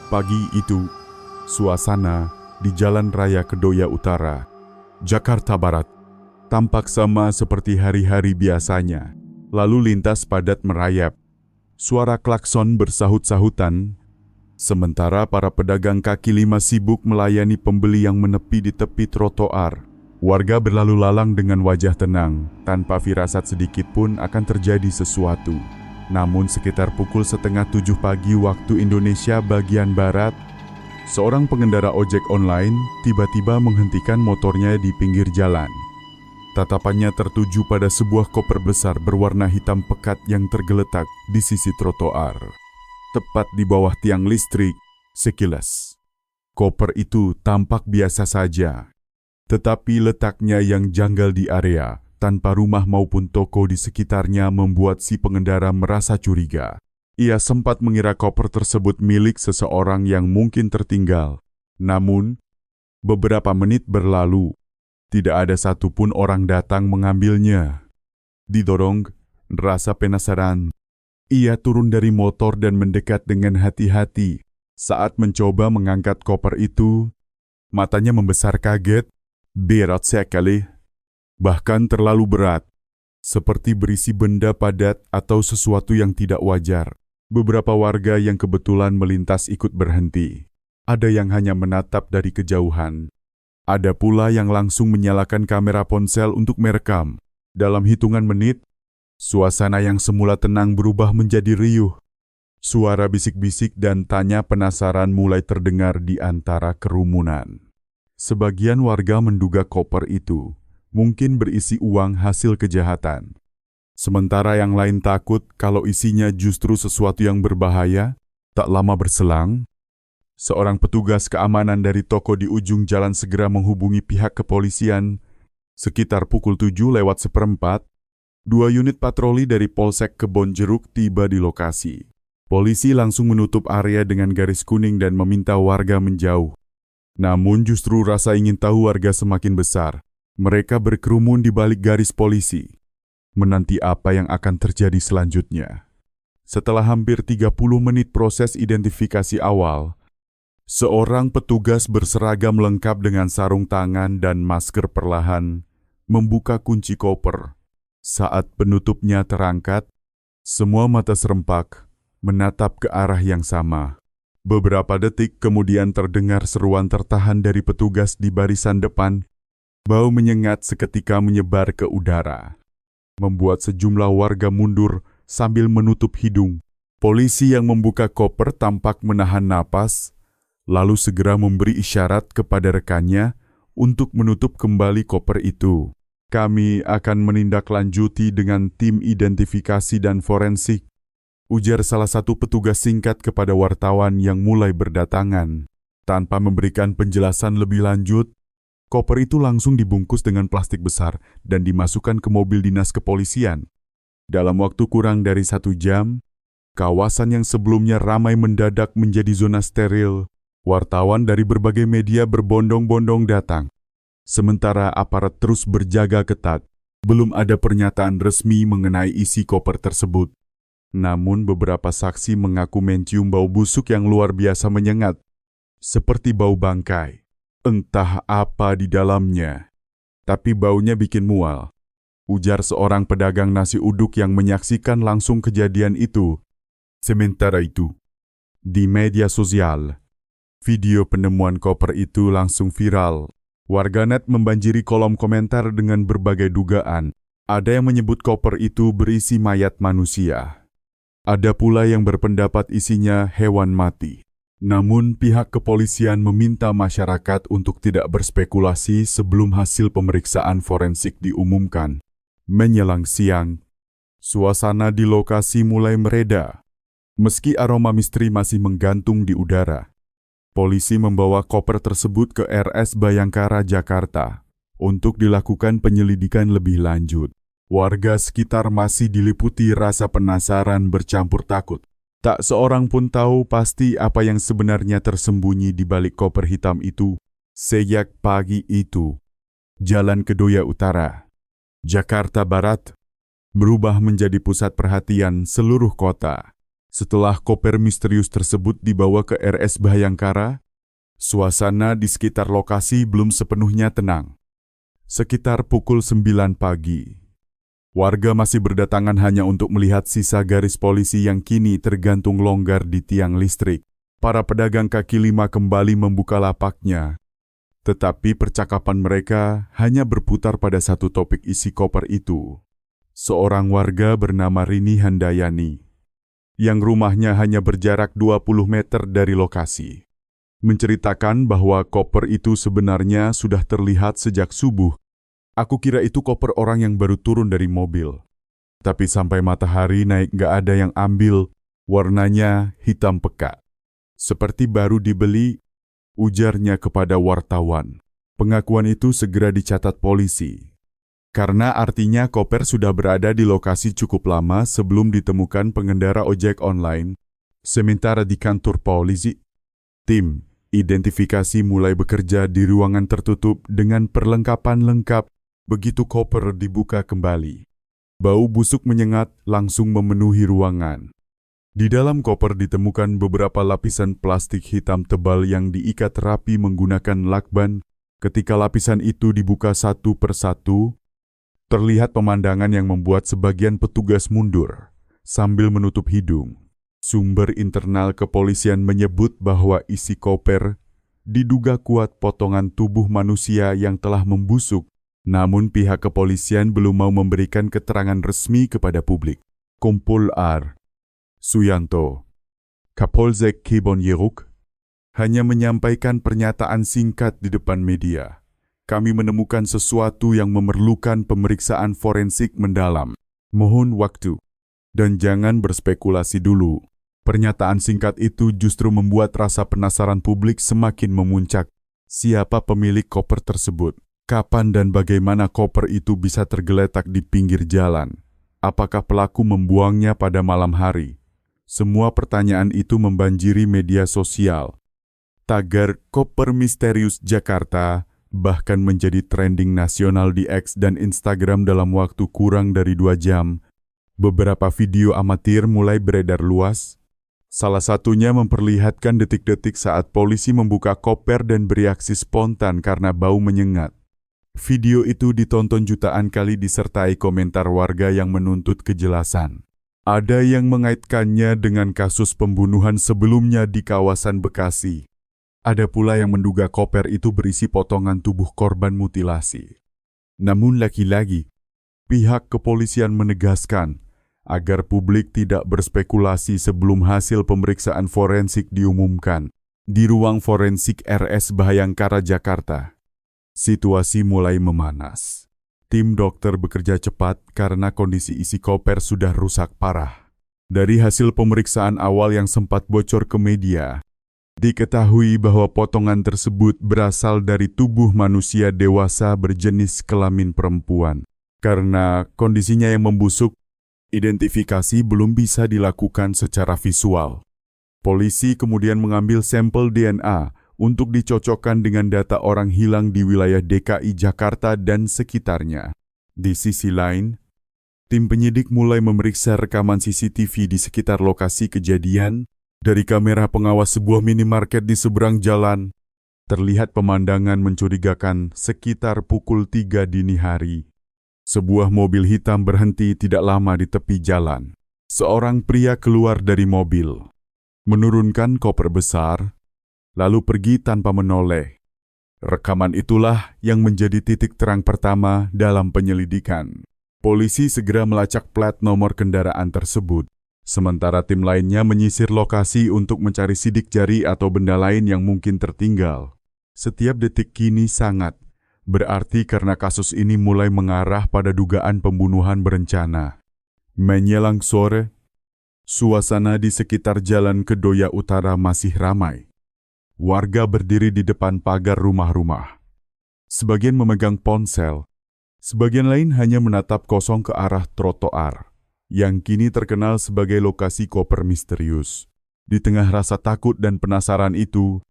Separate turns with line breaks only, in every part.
Pagi itu, suasana di Jalan Raya Kedoya Utara, Jakarta Barat, tampak sama seperti hari-hari biasanya. Lalu lintas padat merayap. Suara klakson bersahut-sahutan, sementara para pedagang kaki lima sibuk melayani pembeli yang menepi di tepi trotoar. Warga berlalu lalang dengan wajah tenang, tanpa firasat sedikit pun akan terjadi sesuatu. Namun sekitar pukul 6:30 pagi waktu Indonesia bagian Barat, seorang pengendara ojek online tiba-tiba menghentikan motornya di pinggir jalan. Tatapannya tertuju pada sebuah koper besar berwarna hitam pekat yang tergeletak di sisi trotoar, tepat di bawah tiang listrik. Sekilas, koper itu tampak biasa saja, tetapi letaknya yang janggal di area tanpa rumah maupun toko di sekitarnya membuat si pengendara merasa curiga. Ia sempat mengira koper tersebut milik seseorang yang mungkin tertinggal. Namun, beberapa menit berlalu, tidak ada satupun orang datang mengambilnya. Didorong rasa penasaran, ia turun dari motor dan mendekat dengan hati-hati. Saat mencoba mengangkat koper itu, matanya membesar kaget. Berat sekali. Bahkan terlalu berat, seperti berisi benda padat atau sesuatu yang tidak wajar. Beberapa warga yang kebetulan melintas ikut berhenti. Ada yang hanya menatap dari kejauhan. Ada pula yang langsung menyalakan kamera ponsel untuk merekam. Dalam hitungan menit, suasana yang semula tenang berubah menjadi riuh. Suara bisik-bisik dan tanya penasaran mulai terdengar di antara kerumunan. Sebagian warga menduga koper itu mungkin berisi uang hasil kejahatan. Sementara yang lain takut kalau isinya justru sesuatu yang berbahaya. Tak lama berselang, seorang petugas keamanan dari toko di ujung jalan segera menghubungi pihak kepolisian. Sekitar pukul 7:04, 2 unit patroli dari Polsek Kebonjeruk tiba di lokasi. Polisi langsung menutup area dengan garis kuning dan meminta warga menjauh. Namun justru rasa ingin tahu warga semakin besar. Mereka berkerumun di balik garis polisi, menanti apa yang akan terjadi selanjutnya. Setelah hampir 30 menit proses identifikasi awal, seorang petugas berseragam lengkap dengan sarung tangan dan masker perlahan membuka kunci koper. Saat penutupnya terangkat, semua mata serempak menatap ke arah yang sama. Beberapa detik kemudian terdengar seruan tertahan dari petugas di barisan depan. Bau menyengat seketika menyebar ke udara, membuat sejumlah warga mundur sambil menutup hidung. Polisi yang membuka koper tampak menahan napas, lalu segera memberi isyarat kepada rekannya untuk menutup kembali koper itu. Kami akan menindaklanjuti dengan tim identifikasi dan forensik, ujar salah satu petugas singkat kepada wartawan yang mulai berdatangan. Tanpa memberikan penjelasan lebih lanjut, koper itu langsung dibungkus dengan plastik besar dan dimasukkan ke mobil dinas kepolisian. Dalam waktu kurang dari 1 jam, kawasan yang sebelumnya ramai mendadak menjadi zona steril. Wartawan dari berbagai media berbondong-bondong datang. Sementara aparat terus berjaga ketat. Belum ada pernyataan resmi mengenai isi koper tersebut. Namun beberapa saksi mengaku mencium bau busuk yang luar biasa menyengat, seperti bau bangkai. Entah apa di dalamnya, tapi baunya bikin mual, ujar seorang pedagang nasi uduk yang menyaksikan langsung kejadian itu. Sementara itu, di media sosial, video penemuan koper itu langsung viral. Warganet membanjiri kolom komentar dengan berbagai dugaan. Ada yang menyebut koper itu berisi mayat manusia. Ada pula yang berpendapat isinya hewan mati. Namun pihak kepolisian meminta masyarakat untuk tidak berspekulasi sebelum hasil pemeriksaan forensik diumumkan. Menjelang siang, suasana di lokasi mulai mereda. Meski aroma misteri masih menggantung di udara, polisi membawa koper tersebut ke RS Bayangkara, Jakarta untuk dilakukan penyelidikan lebih lanjut. Warga sekitar masih diliputi rasa penasaran bercampur takut. Tak seorang pun tahu pasti apa yang sebenarnya tersembunyi di balik koper hitam itu. Sejak pagi itu, Jalan Kedoya Utara, Jakarta Barat, berubah menjadi pusat perhatian seluruh kota. Setelah koper misterius tersebut dibawa ke RS Bhayangkara, suasana di sekitar lokasi belum sepenuhnya tenang. Sekitar pukul 9 pagi, warga masih berdatangan hanya untuk melihat sisa garis polisi yang kini tergantung longgar di tiang listrik. Para pedagang kaki lima kembali membuka lapaknya. Tetapi percakapan mereka hanya berputar pada satu topik isi koper itu. Seorang warga bernama Rini Handayani, yang rumahnya hanya berjarak 20 meter dari lokasi, menceritakan bahwa koper itu sebenarnya sudah terlihat sejak subuh. Aku kira itu koper orang yang baru turun dari mobil. Tapi sampai matahari naik gak ada yang ambil, warnanya hitam pekat. Seperti baru dibeli, ujarnya kepada wartawan. Pengakuan itu segera dicatat polisi. Karena artinya koper sudah berada di lokasi cukup lama sebelum ditemukan pengendara ojek online. Sementara di kantor polisi, tim identifikasi mulai bekerja di ruangan tertutup dengan perlengkapan lengkap. Begitu koper dibuka kembali, bau busuk menyengat langsung memenuhi ruangan. Di dalam koper ditemukan beberapa lapisan plastik hitam tebal yang diikat rapi menggunakan lakban. Ketika lapisan itu dibuka satu persatu, terlihat pemandangan yang membuat sebagian petugas mundur sambil menutup hidung. Sumber internal kepolisian menyebut bahwa isi koper diduga kuat potongan tubuh manusia yang telah membusuk, namun pihak kepolisian belum mau memberikan keterangan resmi kepada publik. Kompol R. Suyanto, Kapolsek Kebonjeruk, hanya menyampaikan pernyataan singkat di depan media. Kami menemukan sesuatu yang memerlukan pemeriksaan forensik mendalam. Mohon waktu, dan jangan berspekulasi dulu. Pernyataan singkat itu justru membuat rasa penasaran publik semakin memuncak. Siapa pemilik koper tersebut? Kapan dan bagaimana koper itu bisa tergeletak di pinggir jalan? Apakah pelaku membuangnya pada malam hari? Semua pertanyaan itu membanjiri media sosial. Tagar koper misterius Jakarta bahkan menjadi trending nasional di X dan Instagram dalam waktu kurang dari 2 jam. Beberapa video amatir mulai beredar luas. Salah satunya memperlihatkan detik-detik saat polisi membuka koper dan bereaksi spontan karena bau menyengat. Video itu ditonton jutaan kali disertai komentar warga yang menuntut kejelasan. Ada yang mengaitkannya dengan kasus pembunuhan sebelumnya di kawasan Bekasi. Ada pula yang menduga koper itu berisi potongan tubuh korban mutilasi. Namun lagi-lagi, pihak kepolisian menegaskan agar publik tidak berspekulasi sebelum hasil pemeriksaan forensik diumumkan di ruang forensik RS Bhayangkara, Jakarta. Situasi mulai memanas. Tim dokter bekerja cepat karena kondisi isi koper sudah rusak parah. Dari hasil pemeriksaan awal yang sempat bocor ke media, diketahui bahwa potongan tersebut berasal dari tubuh manusia dewasa berjenis kelamin perempuan. Karena kondisinya yang membusuk, identifikasi belum bisa dilakukan secara visual. Polisi kemudian mengambil sampel DNA untuk dicocokkan dengan data orang hilang di wilayah DKI Jakarta dan sekitarnya. Di sisi lain, tim penyidik mulai memeriksa rekaman CCTV di sekitar lokasi kejadian. Dari kamera pengawas sebuah minimarket di seberang jalan, terlihat pemandangan mencurigakan sekitar pukul 3 dini hari. Sebuah mobil hitam berhenti tidak lama di tepi jalan. Seorang pria keluar dari mobil, menurunkan koper besar, lalu pergi tanpa menoleh. Rekaman itulah yang menjadi titik terang pertama dalam penyelidikan. Polisi segera melacak plat nomor kendaraan tersebut, sementara tim lainnya menyisir lokasi untuk mencari sidik jari atau benda lain yang mungkin tertinggal. Setiap detik kini sangat berarti karena kasus ini mulai mengarah pada dugaan pembunuhan berencana. Menjelang sore, suasana di sekitar Jalan Kedoya Utara masih ramai. Warga berdiri di depan pagar rumah-rumah. Sebagian memegang ponsel, sebagian lain hanya menatap kosong ke arah trotoar, yang kini terkenal sebagai lokasi koper misterius. Di tengah rasa takut dan penasaran itu,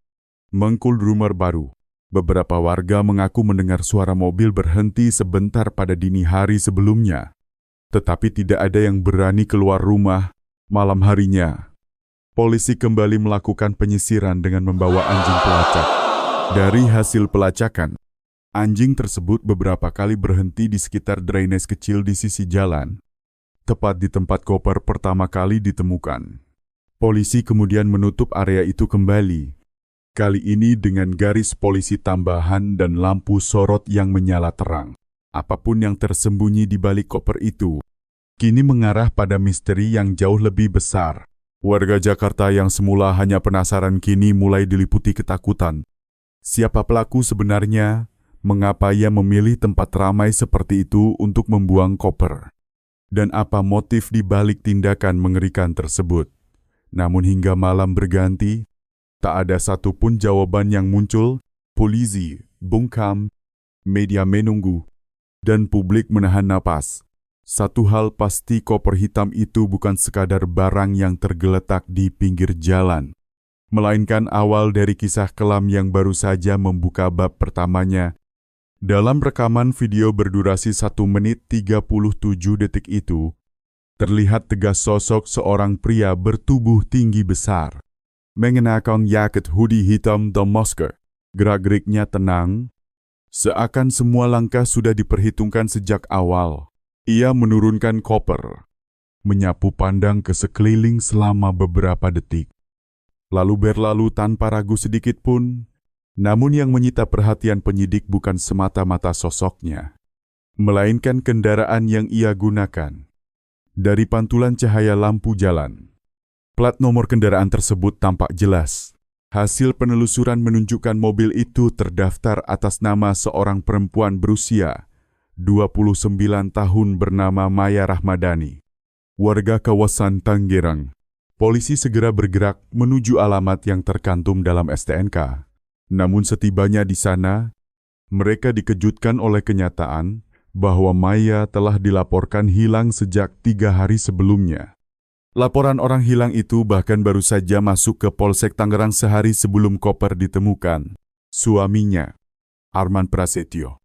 mengkul rumor baru. Beberapa warga mengaku mendengar suara mobil berhenti sebentar pada dini hari sebelumnya. Tetapi tidak ada yang berani keluar rumah malam harinya. Polisi kembali melakukan penyisiran dengan membawa anjing pelacak. Dari hasil pelacakan, anjing tersebut beberapa kali berhenti di sekitar drainase kecil di sisi jalan, tepat di tempat koper pertama kali ditemukan. Polisi kemudian menutup area itu kembali, kali ini dengan garis polisi tambahan dan lampu sorot yang menyala terang. Apapun yang tersembunyi di balik koper itu, kini mengarah pada misteri yang jauh lebih besar. Warga Jakarta yang semula hanya penasaran kini mulai diliputi ketakutan. Siapa pelaku sebenarnya? Mengapa ia memilih tempat ramai seperti itu untuk membuang koper? Dan apa motif di balik tindakan mengerikan tersebut? Namun hingga malam berganti, tak ada satupun jawaban yang muncul. Polisi, bungkam, media menunggu, dan publik menahan napas. Satu hal pasti, koper hitam itu bukan sekadar barang yang tergeletak di pinggir jalan, melainkan awal dari kisah kelam yang baru saja membuka bab pertamanya. Dalam rekaman video berdurasi 1 menit 37 detik itu, terlihat tegas sosok seorang pria bertubuh tinggi besar, mengenakan jaket hoodie hitam dan masker. Gerak-geriknya tenang, seakan semua langkah sudah diperhitungkan sejak awal. Ia menurunkan koper, menyapu pandang ke sekeliling selama beberapa detik, lalu berlalu tanpa ragu sedikit pun. Namun yang menyita perhatian penyidik bukan semata-mata sosoknya, melainkan kendaraan yang ia gunakan. Dari pantulan cahaya lampu jalan, plat nomor kendaraan tersebut tampak jelas. Hasil penelusuran menunjukkan mobil itu terdaftar atas nama seorang perempuan berusia 29 tahun bernama Maya Rahmadani, warga kawasan Tangerang. Polisi segera bergerak menuju alamat yang tercantum dalam STNK. Namun setibanya di sana, mereka dikejutkan oleh kenyataan bahwa Maya telah dilaporkan hilang sejak 3 hari sebelumnya. Laporan orang hilang itu bahkan baru saja masuk ke Polsek Tangerang sehari sebelum koper ditemukan. Suaminya, Arman Prasetyo,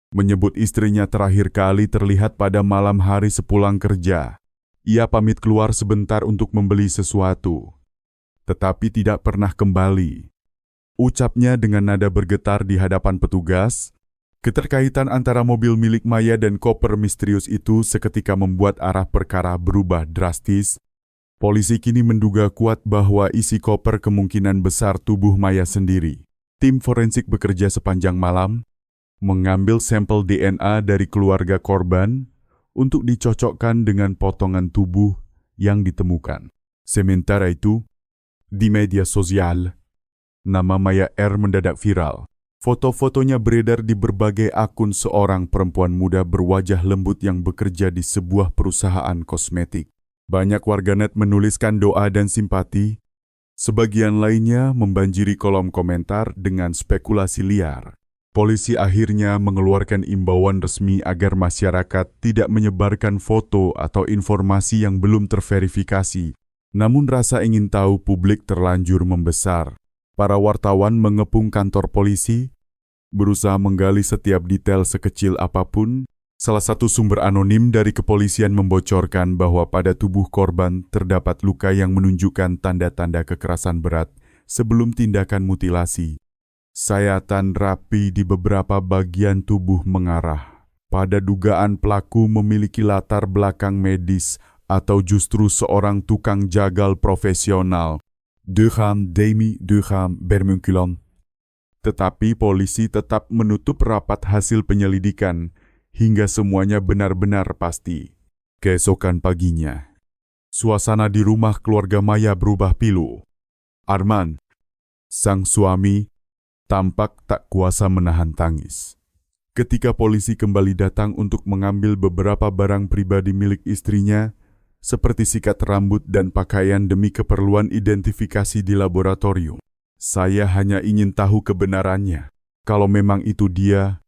menyebut istrinya terakhir kali terlihat pada malam hari sepulang kerja. Ia pamit keluar sebentar untuk membeli sesuatu, tetapi tidak pernah kembali. Ucapnya dengan nada bergetar di hadapan petugas. Keterkaitan antara mobil milik Maya dan koper misterius itu seketika membuat arah perkara berubah drastis. Polisi kini menduga kuat bahwa isi koper kemungkinan besar tubuh Maya sendiri. Tim forensik bekerja sepanjang malam, mengambil sampel DNA dari keluarga korban untuk dicocokkan dengan potongan tubuh yang ditemukan. Sementara itu, di media sosial, nama Maya R mendadak viral. Foto-fotonya beredar di berbagai akun seorang perempuan muda berwajah lembut yang bekerja di sebuah perusahaan kosmetik. Banyak warganet menuliskan doa dan simpati, sebagian lainnya membanjiri kolom komentar dengan spekulasi liar. Polisi akhirnya mengeluarkan imbauan resmi agar masyarakat tidak menyebarkan foto atau informasi yang belum terverifikasi. Namun rasa ingin tahu publik terlanjur membesar. Para wartawan mengepung kantor polisi, berusaha menggali setiap detail sekecil apapun. Salah satu sumber anonim dari kepolisian membocorkan bahwa pada tubuh korban terdapat luka yang menunjukkan tanda-tanda kekerasan berat sebelum tindakan mutilasi. Sayatan rapi di beberapa bagian tubuh mengarah pada dugaan pelaku memiliki latar belakang medis atau justru seorang tukang jagal profesional. Deuxième bermunculan. Tetapi polisi tetap menutup rapat hasil penyelidikan hingga semuanya benar-benar pasti. Keesokan paginya, suasana di rumah keluarga Maya berubah pilu. Arman, sang suami, tampak tak kuasa menahan tangis ketika polisi kembali datang untuk mengambil beberapa barang pribadi milik istrinya, seperti sikat rambut dan pakaian demi keperluan identifikasi di laboratorium. Saya hanya ingin tahu kebenarannya. Kalau memang itu dia,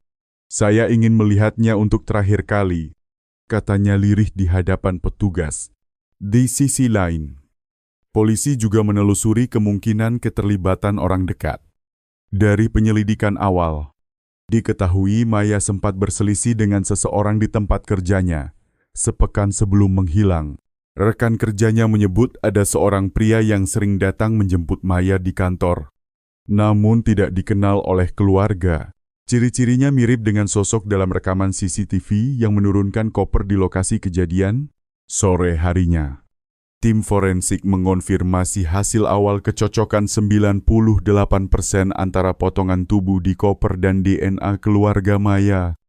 saya ingin melihatnya untuk terakhir kali, katanya lirih di hadapan petugas. Di sisi lain, polisi juga menelusuri kemungkinan keterlibatan orang dekat. Dari penyelidikan awal, diketahui Maya sempat berselisih dengan seseorang di tempat kerjanya sepekan sebelum menghilang. Rekan kerjanya menyebut ada seorang pria yang sering datang menjemput Maya di kantor, namun tidak dikenal oleh keluarga. Ciri-cirinya mirip dengan sosok dalam rekaman CCTV yang menurunkan koper di lokasi kejadian sore harinya. Tim forensik mengonfirmasi hasil awal kecocokan 98% antara potongan tubuh di koper dan DNA keluarga Maya.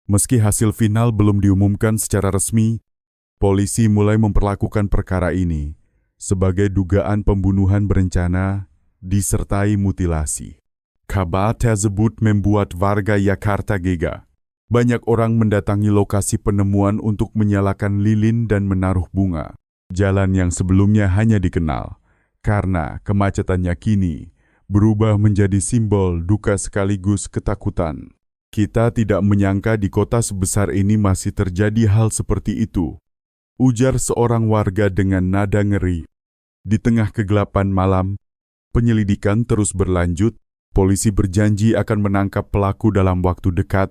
Meski hasil final belum diumumkan secara resmi, polisi mulai memperlakukan perkara ini sebagai dugaan pembunuhan berencana disertai mutilasi. Kabar tersebut membuat warga Jakarta gegar. Banyak orang mendatangi lokasi penemuan untuk menyalakan lilin dan menaruh bunga. Jalan yang sebelumnya hanya dikenal karena kemacetannya kini berubah menjadi simbol duka sekaligus ketakutan. Kita tidak menyangka di kota sebesar ini masih terjadi hal seperti itu, ujar seorang warga dengan nada ngeri. Di tengah kegelapan malam, penyelidikan terus berlanjut. Polisi berjanji akan menangkap pelaku dalam waktu dekat.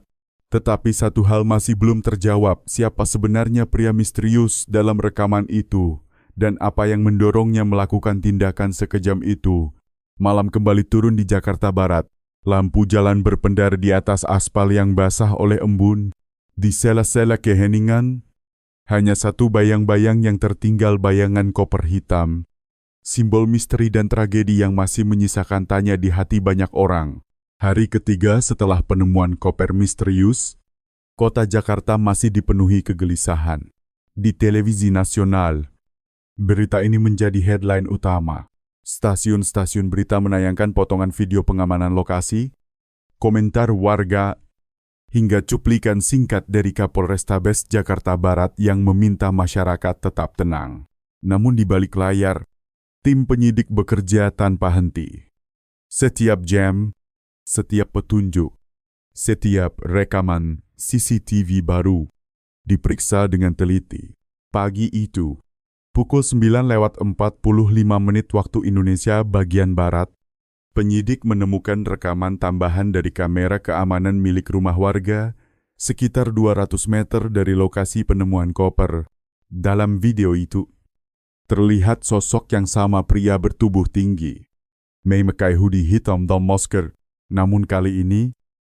Tetapi satu hal masih belum terjawab, siapa sebenarnya pria misterius dalam rekaman itu dan apa yang mendorongnya melakukan tindakan sekejam itu. Malam kembali turun di Jakarta Barat. Lampu jalan berpendar di atas aspal yang basah oleh embun. Di sela-sela keheningan, hanya satu bayang-bayang yang tertinggal, bayangan koper hitam. Simbol misteri dan tragedi yang masih menyisakan tanya di hati banyak orang. Hari ketiga setelah penemuan koper misterius, kota Jakarta masih dipenuhi kegelisahan. Di televisi nasional, berita ini menjadi headline utama. Stasiun-stasiun berita menayangkan potongan video pengamanan lokasi, komentar warga, hingga cuplikan singkat dari Kapolrestabes Jakarta Barat yang meminta masyarakat tetap tenang. Namun di balik layar, tim penyidik bekerja tanpa henti. Setiap jam, setiap petunjuk, setiap rekaman CCTV baru diperiksa dengan teliti. Pagi itu, pukul 9:45 waktu Indonesia bagian Barat, penyidik menemukan rekaman tambahan dari kamera keamanan milik rumah warga sekitar 200 meter dari lokasi penemuan koper. Dalam video itu, terlihat sosok yang sama, pria bertubuh tinggi, memakai hoodie hitam dan masker. Namun kali ini,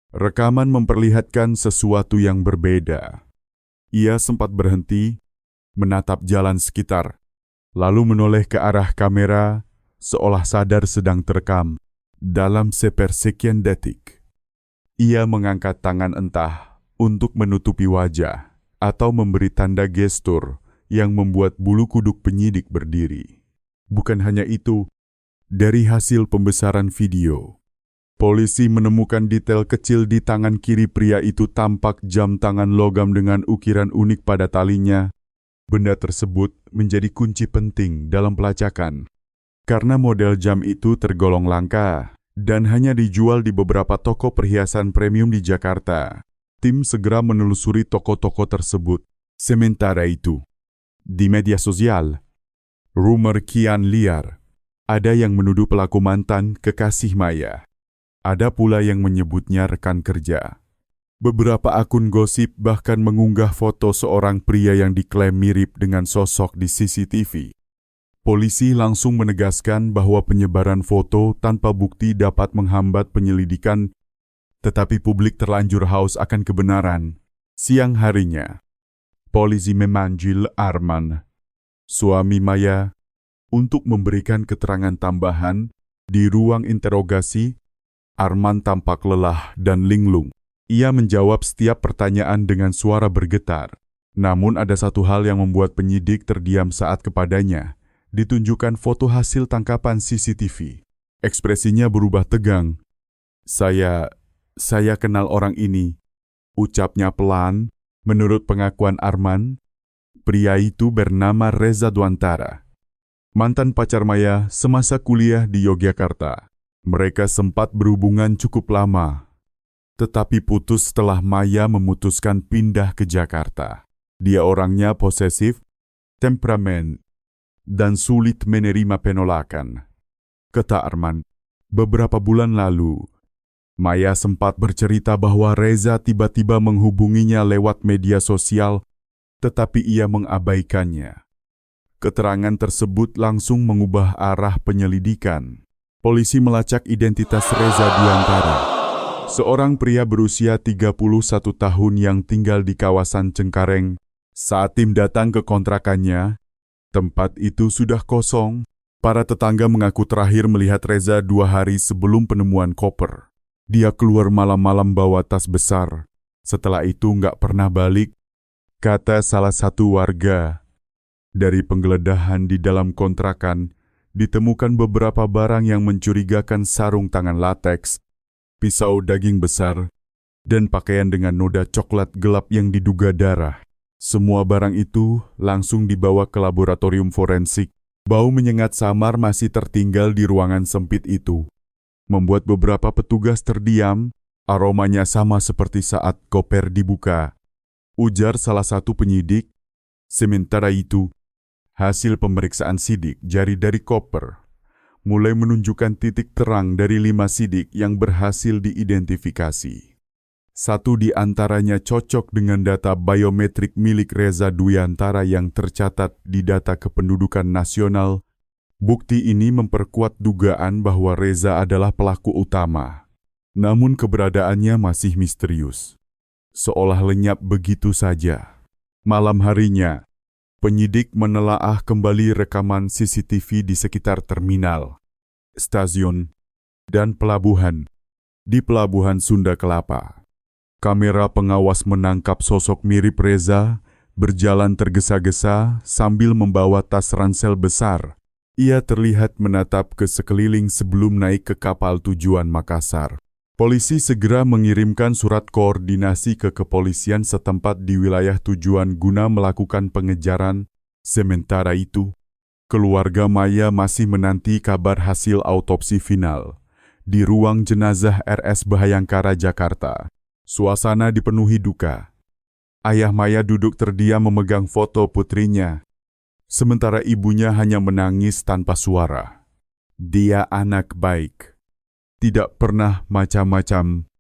rekaman memperlihatkan sesuatu yang berbeda. Ia sempat berhenti, menatap jalan sekitar, lalu menoleh ke arah kamera, seolah sadar sedang terekam. Dalam sepersekian detik, ia mengangkat tangan entah untuk menutupi wajah atau memberi tanda gestur yang membuat bulu kuduk penyidik berdiri. Bukan hanya itu, dari hasil pembesaran video, polisi menemukan detail kecil di tangan kiri pria itu, tampak jam tangan logam dengan ukiran unik pada talinya. Benda tersebut menjadi kunci penting dalam pelacakan, karena model jam itu tergolong langka dan hanya dijual di beberapa toko perhiasan premium di Jakarta. Tim segera menelusuri toko-toko tersebut. Sementara itu, di media sosial, rumor kian liar. Ada yang menuduh pelaku mantan kekasih Maya. Ada pula yang menyebutnya rekan kerja. Beberapa akun gosip bahkan mengunggah foto seorang pria yang diklaim mirip dengan sosok di CCTV. Polisi langsung menegaskan bahwa penyebaran foto tanpa bukti dapat menghambat penyelidikan, tetapi publik terlanjur haus akan kebenaran. Siang harinya, polisi memanggil Arman, suami Maya, untuk memberikan keterangan tambahan. Di ruang interogasi, Arman tampak lelah dan linglung. Ia menjawab setiap pertanyaan dengan suara bergetar. Namun ada satu hal yang membuat penyidik terdiam saat kepadanya ditunjukkan foto hasil tangkapan CCTV. Ekspresinya berubah tegang. Saya kenal orang ini, ucapnya pelan. Menurut pengakuan Arman, pria itu bernama Reza Dwantara, mantan pacar Maya semasa kuliah di Yogyakarta. Mereka sempat berhubungan cukup lama, tetapi putus setelah Maya memutuskan pindah ke Jakarta. Dia orangnya posesif, temperamen, dan sulit menerima penolakan. Kata Arman, beberapa bulan lalu, Maya sempat bercerita bahwa Reza tiba-tiba menghubunginya lewat media sosial, tetapi ia mengabaikannya. Keterangan tersebut langsung mengubah arah penyelidikan. Polisi melacak identitas Reza Duyantara, seorang pria berusia 31 tahun yang tinggal di kawasan Cengkareng. Saat tim datang ke kontrakannya, tempat itu sudah kosong. Para tetangga mengaku terakhir melihat Reza 2 hari sebelum penemuan koper. Dia keluar malam-malam bawa tas besar. Setelah itu nggak pernah balik, kata salah satu warga. Dari penggeledahan di dalam kontrakan, ditemukan beberapa barang yang mencurigakan: sarung tangan lateks, pisau daging besar, dan pakaian dengan noda coklat gelap yang diduga darah. Semua barang itu langsung dibawa ke laboratorium forensik. Bau menyengat samar masih tertinggal di ruangan sempit itu, membuat beberapa petugas terdiam. Aromanya sama seperti saat koper dibuka, ujar salah satu penyidik. Sementara itu, hasil pemeriksaan sidik jari dari koper mulai menunjukkan titik terang dari 5 sidik yang berhasil diidentifikasi. 1 di antaranya cocok dengan data biometrik milik Reza Duyantara yang tercatat di Data Kependudukan Nasional. Bukti ini memperkuat dugaan bahwa Reza adalah pelaku utama. Namun keberadaannya masih misterius, seolah lenyap begitu saja. Malam harinya, penyidik menelaah kembali rekaman CCTV di sekitar terminal, stasiun, dan pelabuhan. Di Pelabuhan Sunda Kelapa, kamera pengawas menangkap sosok mirip Reza berjalan tergesa-gesa sambil membawa tas ransel besar. Ia terlihat menatap ke sekeliling sebelum naik ke kapal tujuan Makassar. Polisi segera mengirimkan surat koordinasi ke kepolisian setempat di wilayah tujuan guna melakukan pengejaran. Sementara itu, keluarga Maya masih menanti kabar hasil autopsi final. Di ruang jenazah RS Bhayangkara, Jakarta, suasana dipenuhi duka. Ayah Maya duduk terdiam memegang foto putrinya, sementara ibunya hanya menangis tanpa suara. Dia anak baik, tidak pernah macam-macam,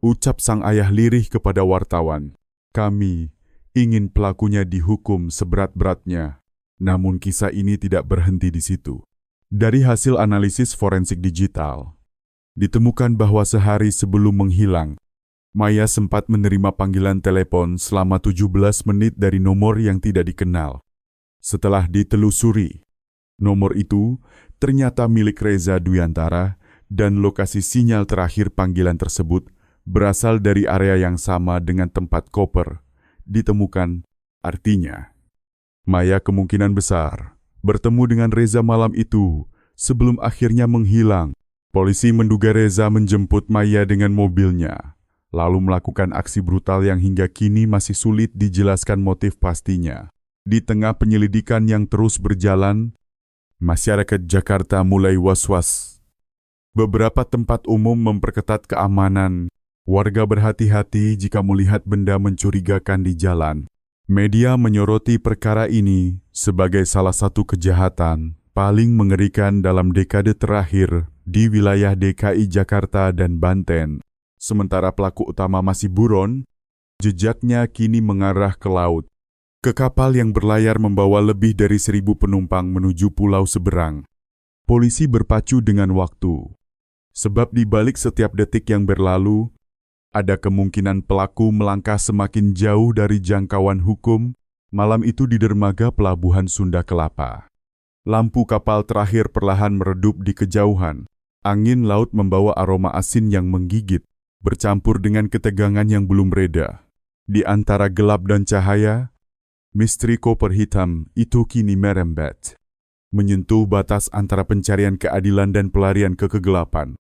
ucap sang ayah lirih kepada wartawan. Kami ingin pelakunya dihukum seberat-beratnya. Namun kisah ini tidak berhenti di situ. Dari hasil analisis forensik digital, ditemukan bahwa sehari sebelum menghilang, Maya sempat menerima panggilan telepon selama 17 menit dari nomor yang tidak dikenal. Setelah ditelusuri, nomor itu ternyata milik Reza Duyantara, dan lokasi sinyal terakhir panggilan tersebut berasal dari area yang sama dengan tempat koper ditemukan. Artinya, Maya kemungkinan besar bertemu dengan Reza malam itu sebelum akhirnya menghilang. Polisi menduga Reza menjemput Maya dengan mobilnya, lalu melakukan aksi brutal yang hingga kini masih sulit dijelaskan motif pastinya. Di tengah penyelidikan yang terus berjalan, masyarakat Jakarta mulai was-was. Beberapa tempat umum memperketat keamanan. Warga berhati-hati jika melihat benda mencurigakan di jalan. Media menyoroti perkara ini sebagai salah satu kejahatan paling mengerikan dalam dekade terakhir di wilayah DKI Jakarta dan Banten. Sementara pelaku utama masih buron, jejaknya kini mengarah ke laut. Ke kapal yang berlayar membawa lebih dari 1.000 penumpang menuju pulau seberang. Polisi berpacu dengan waktu. Sebab di balik setiap detik yang berlalu, ada kemungkinan pelaku melangkah semakin jauh dari jangkauan hukum. Malam itu di dermaga Pelabuhan Sunda Kelapa, lampu kapal terakhir perlahan meredup di kejauhan. Angin laut membawa aroma asin yang menggigit, bercampur dengan ketegangan yang belum reda. Di antara gelap dan cahaya, misteri koper hitam itu kini merembet, menyentuh batas antara pencarian keadilan dan pelarian ke kegelapan.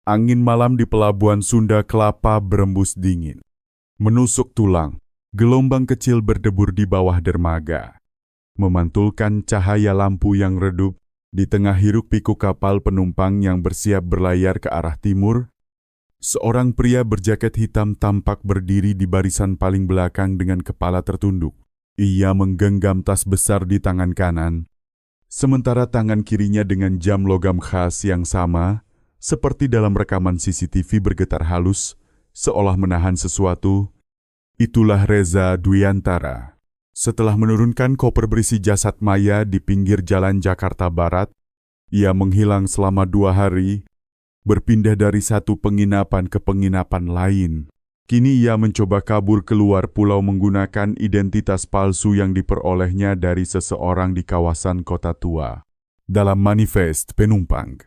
Angin malam di Pelabuhan Sunda Kelapa berembus dingin, menusuk tulang. Gelombang kecil berdebur di bawah dermaga, memantulkan cahaya lampu yang redup. Di tengah hiruk-pikuk kapal penumpang yang bersiap berlayar ke arah timur, seorang pria berjaket hitam tampak berdiri di barisan paling belakang dengan kepala tertunduk. Ia menggenggam tas besar di tangan kanan, sementara tangan kirinya dengan jam logam khas yang sama, seperti dalam rekaman CCTV bergetar halus, seolah menahan sesuatu. Itulah Reza Duyantara, Setelah menurunkan koper berisi jasad Maya di pinggir jalan Jakarta Barat, ia menghilang selama 2 hari, berpindah dari satu penginapan ke penginapan lain. Kini ia mencoba kabur keluar pulau menggunakan identitas palsu yang diperolehnya dari seseorang di kawasan Kota Tua. Dalam manifest penumpang,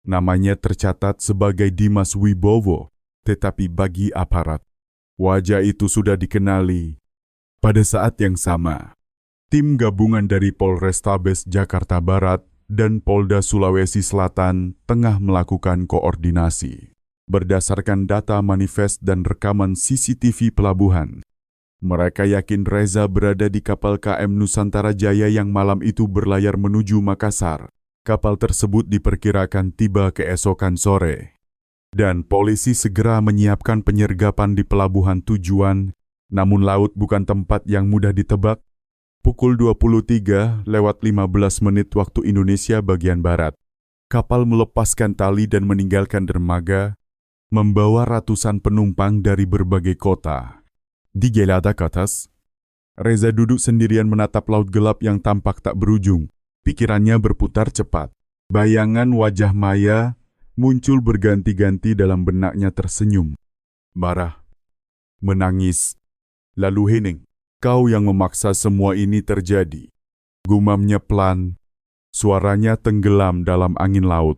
namanya tercatat sebagai Dimas Wibowo, tetapi bagi aparat, wajah itu sudah dikenali. Pada saat yang sama, tim gabungan dari Polrestabes Jakarta Barat dan Polda Sulawesi Selatan tengah melakukan koordinasi. Berdasarkan data manifest dan rekaman CCTV pelabuhan, mereka yakin Reza berada di kapal KM Nusantara Jaya yang malam itu berlayar menuju Makassar. Kapal tersebut diperkirakan tiba keesokan sore. Dan polisi segera menyiapkan penyergapan di pelabuhan tujuan, namun laut bukan tempat yang mudah ditebak. Pukul 23:15 waktu Indonesia bagian Barat, kapal melepaskan tali dan meninggalkan dermaga, membawa ratusan penumpang dari berbagai kota. Di geladak atas, Reza duduk sendirian menatap laut gelap yang tampak tak berujung. Pikirannya berputar cepat. Bayangan wajah Maya muncul berganti-ganti dalam benaknya tersenyum. Marah, menangis, lalu hening. Kau yang memaksa semua ini terjadi. Gumamnya pelan, suaranya tenggelam dalam angin laut.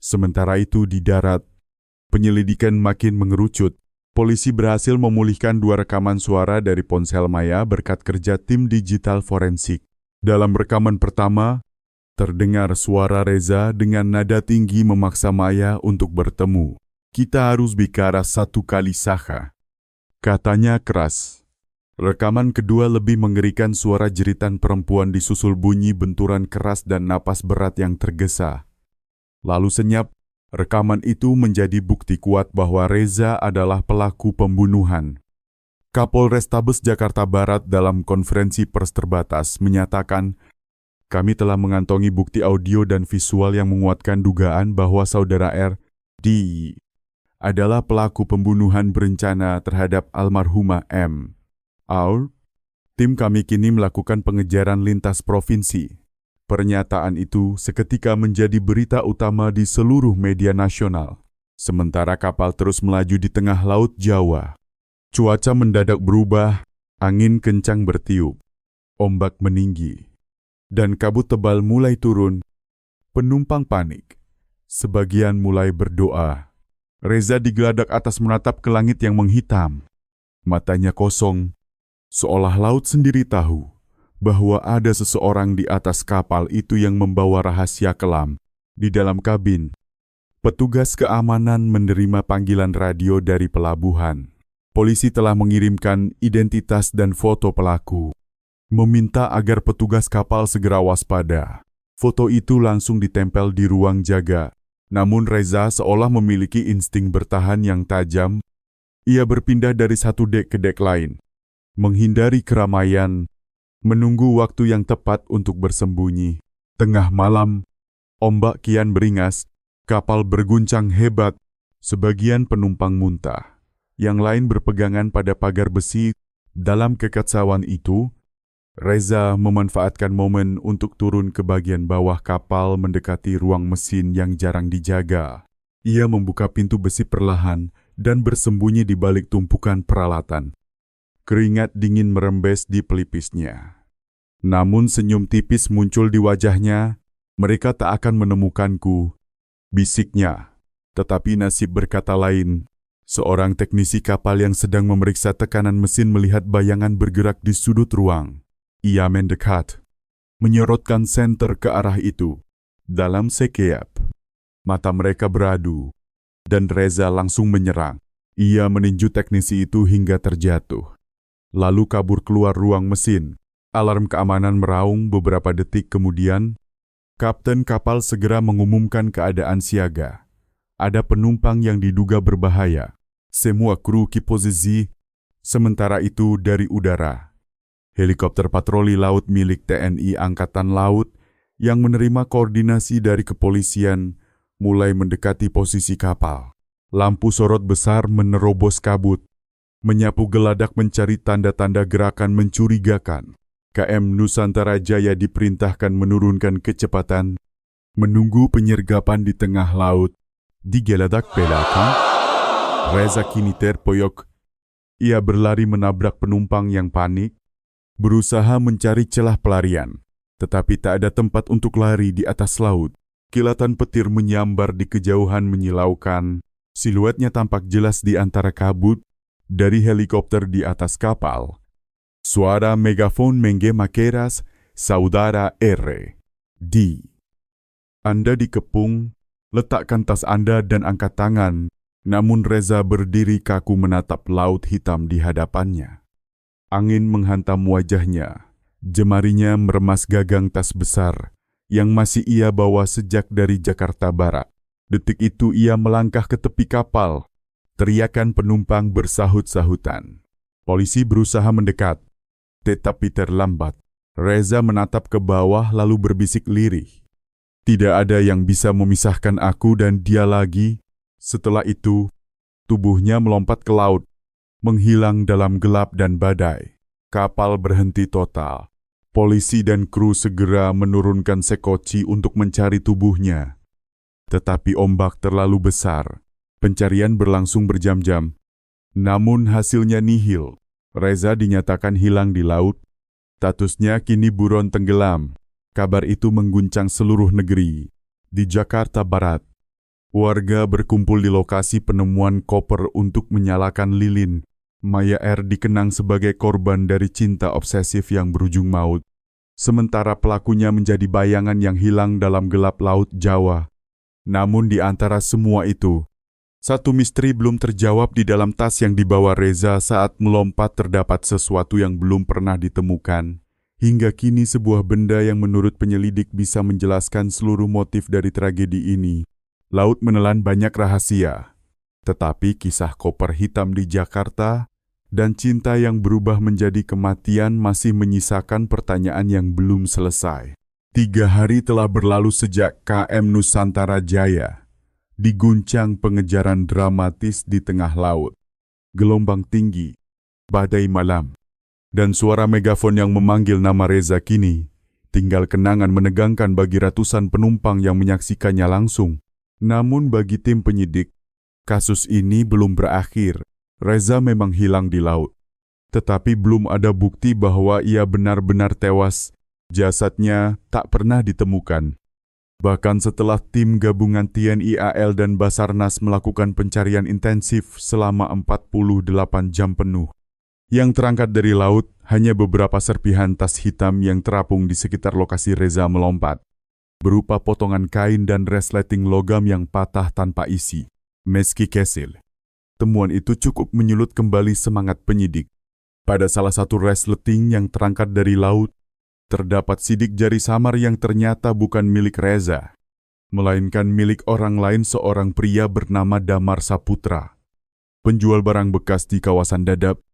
Sementara itu di darat, penyelidikan makin mengerucut. Polisi berhasil memulihkan 2 rekaman suara dari ponsel Maya berkat kerja tim digital forensik. Dalam rekaman pertama, terdengar suara Reza dengan nada tinggi memaksa Maya untuk bertemu. Kita harus bicara 1 kali saja, katanya keras. Rekaman kedua lebih mengerikan, suara jeritan perempuan disusul bunyi benturan keras dan napas berat yang tergesa. Lalu senyap, rekaman itu menjadi bukti kuat bahwa Reza adalah pelaku pembunuhan. Kapolrestabes Jakarta Barat dalam konferensi pers terbatas menyatakan, kami telah mengantongi bukti audio dan visual yang menguatkan dugaan bahwa saudara R.D. adalah pelaku pembunuhan berencana terhadap almarhumah M. Tim kami kini melakukan pengejaran lintas provinsi. Pernyataan itu seketika menjadi berita utama di seluruh media nasional. Sementara kapal terus melaju di tengah Laut Jawa. Cuaca mendadak berubah, angin kencang bertiup, ombak meninggi, dan kabut tebal mulai turun. Penumpang panik. Sebagian mulai berdoa. Reza digeladak atas menatap ke langit yang menghitam. Matanya kosong, seolah laut sendiri tahu bahwa ada seseorang di atas kapal itu yang membawa rahasia kelam. Di dalam kabin, petugas keamanan menerima panggilan radio dari pelabuhan. Polisi telah mengirimkan identitas dan foto pelaku, meminta agar petugas kapal segera waspada. Foto itu langsung ditempel di ruang jaga. Namun Reza seolah memiliki insting bertahan yang tajam. Ia berpindah dari satu dek ke dek lain, menghindari keramaian, menunggu waktu yang tepat untuk bersembunyi. Tengah malam, ombak kian beringas, kapal berguncang hebat, sebagian penumpang muntah, yang lain berpegangan pada pagar besi. Dalam kekacauan itu, Reza memanfaatkan momen untuk turun ke bagian bawah kapal mendekati ruang mesin yang jarang dijaga. Ia membuka pintu besi perlahan dan bersembunyi di balik tumpukan peralatan. Keringat dingin merembes di pelipisnya. Namun senyum tipis muncul di wajahnya. Mereka tak akan menemukanku, bisiknya. Tetapi nasib berkata lain. Seorang teknisi kapal yang sedang memeriksa tekanan mesin melihat bayangan bergerak di sudut ruang. Ia mendekat, menyorotkan senter ke arah itu. Dalam sekejap, mata mereka beradu, dan Reza langsung menyerang. Ia meninju teknisi itu hingga terjatuh, lalu kabur keluar ruang mesin. Alarm keamanan meraung beberapa detik kemudian. Kapten kapal segera mengumumkan keadaan siaga. Ada penumpang yang diduga berbahaya. Semua kru ke posisi. Sementara itu dari udara, helikopter patroli laut milik TNI Angkatan Laut yang menerima koordinasi dari kepolisian mulai mendekati posisi kapal. Lampu sorot besar menerobos kabut. menyapu geladak mencari tanda-tanda gerakan mencurigakan. KM Nusantara Jaya diperintahkan menurunkan kecepatan, menunggu penyergapan di tengah laut. Di geladak belakang, Reza kini terpoyok. Ia berlari menabrak penumpang yang panik, berusaha mencari celah pelarian. Tetapi tak ada tempat untuk lari di atas laut. Kilatan petir menyambar di kejauhan menyilaukan. Siluetnya tampak jelas di antara kabut dari helikopter di atas kapal. Suara megafon menggema keras, "Saudara R. D. Anda dikepung, letakkan tas Anda dan angkat tangan." Namun Reza berdiri kaku menatap laut hitam di hadapannya. Angin menghantam wajahnya. Jemarinya meremas gagang tas besar yang masih ia bawa sejak dari Jakarta Barat. Detik itu ia melangkah ke tepi kapal. Teriakan penumpang bersahut-sahutan. Polisi berusaha mendekat, tetapi terlambat. Reza menatap ke bawah lalu berbisik lirih. "Tidak ada yang bisa memisahkan aku dan dia lagi." Setelah itu, tubuhnya melompat ke laut, menghilang dalam gelap dan badai. Kapal berhenti total. Polisi dan kru segera menurunkan sekoci untuk mencari tubuhnya. Tetapi ombak terlalu besar. Pencarian berlangsung berjam-jam. Namun hasilnya nihil. Reza dinyatakan hilang di laut. Statusnya kini buron tenggelam. Kabar itu mengguncang seluruh negeri. Di Jakarta Barat, warga berkumpul di lokasi penemuan koper untuk menyalakan lilin. Maya R dikenang sebagai korban dari cinta obsesif yang berujung maut. Sementara pelakunya menjadi bayangan yang hilang dalam gelap laut Jawa. Namun di antara semua itu, satu misteri belum terjawab. Di dalam tas yang dibawa Reza saat melompat terdapat sesuatu yang belum pernah ditemukan. Hingga kini sebuah benda yang menurut penyelidik bisa menjelaskan seluruh motif dari tragedi ini. Laut menelan banyak rahasia. Tetapi kisah koper hitam di Jakarta dan cinta yang berubah menjadi kematian masih menyisakan pertanyaan yang belum selesai. 3 hari telah berlalu sejak KM Nusantara Jaya diguncang pengejaran dramatis di tengah laut. Gelombang tinggi, badai malam, dan suara megafon yang memanggil nama Reza kini tinggal kenangan menegangkan bagi ratusan penumpang yang menyaksikannya langsung. Namun bagi tim penyidik, kasus ini belum berakhir. Reza memang hilang di laut, tetapi belum ada bukti bahwa ia benar-benar tewas. Jasadnya tak pernah ditemukan. Bahkan setelah tim gabungan TNI AL dan Basarnas melakukan pencarian intensif selama 48 jam penuh. Yang terangkat dari laut hanya beberapa serpihan tas hitam yang terapung di sekitar lokasi Reza melompat, berupa potongan kain dan resleting logam yang patah tanpa isi. Meski kecil, temuan itu cukup menyulut kembali semangat penyidik. Pada salah satu resleting yang terangkat dari laut, terdapat sidik jari samar yang ternyata bukan milik Reza, melainkan milik orang lain, seorang pria bernama Damar Saputra, penjual barang bekas di kawasan Dadap,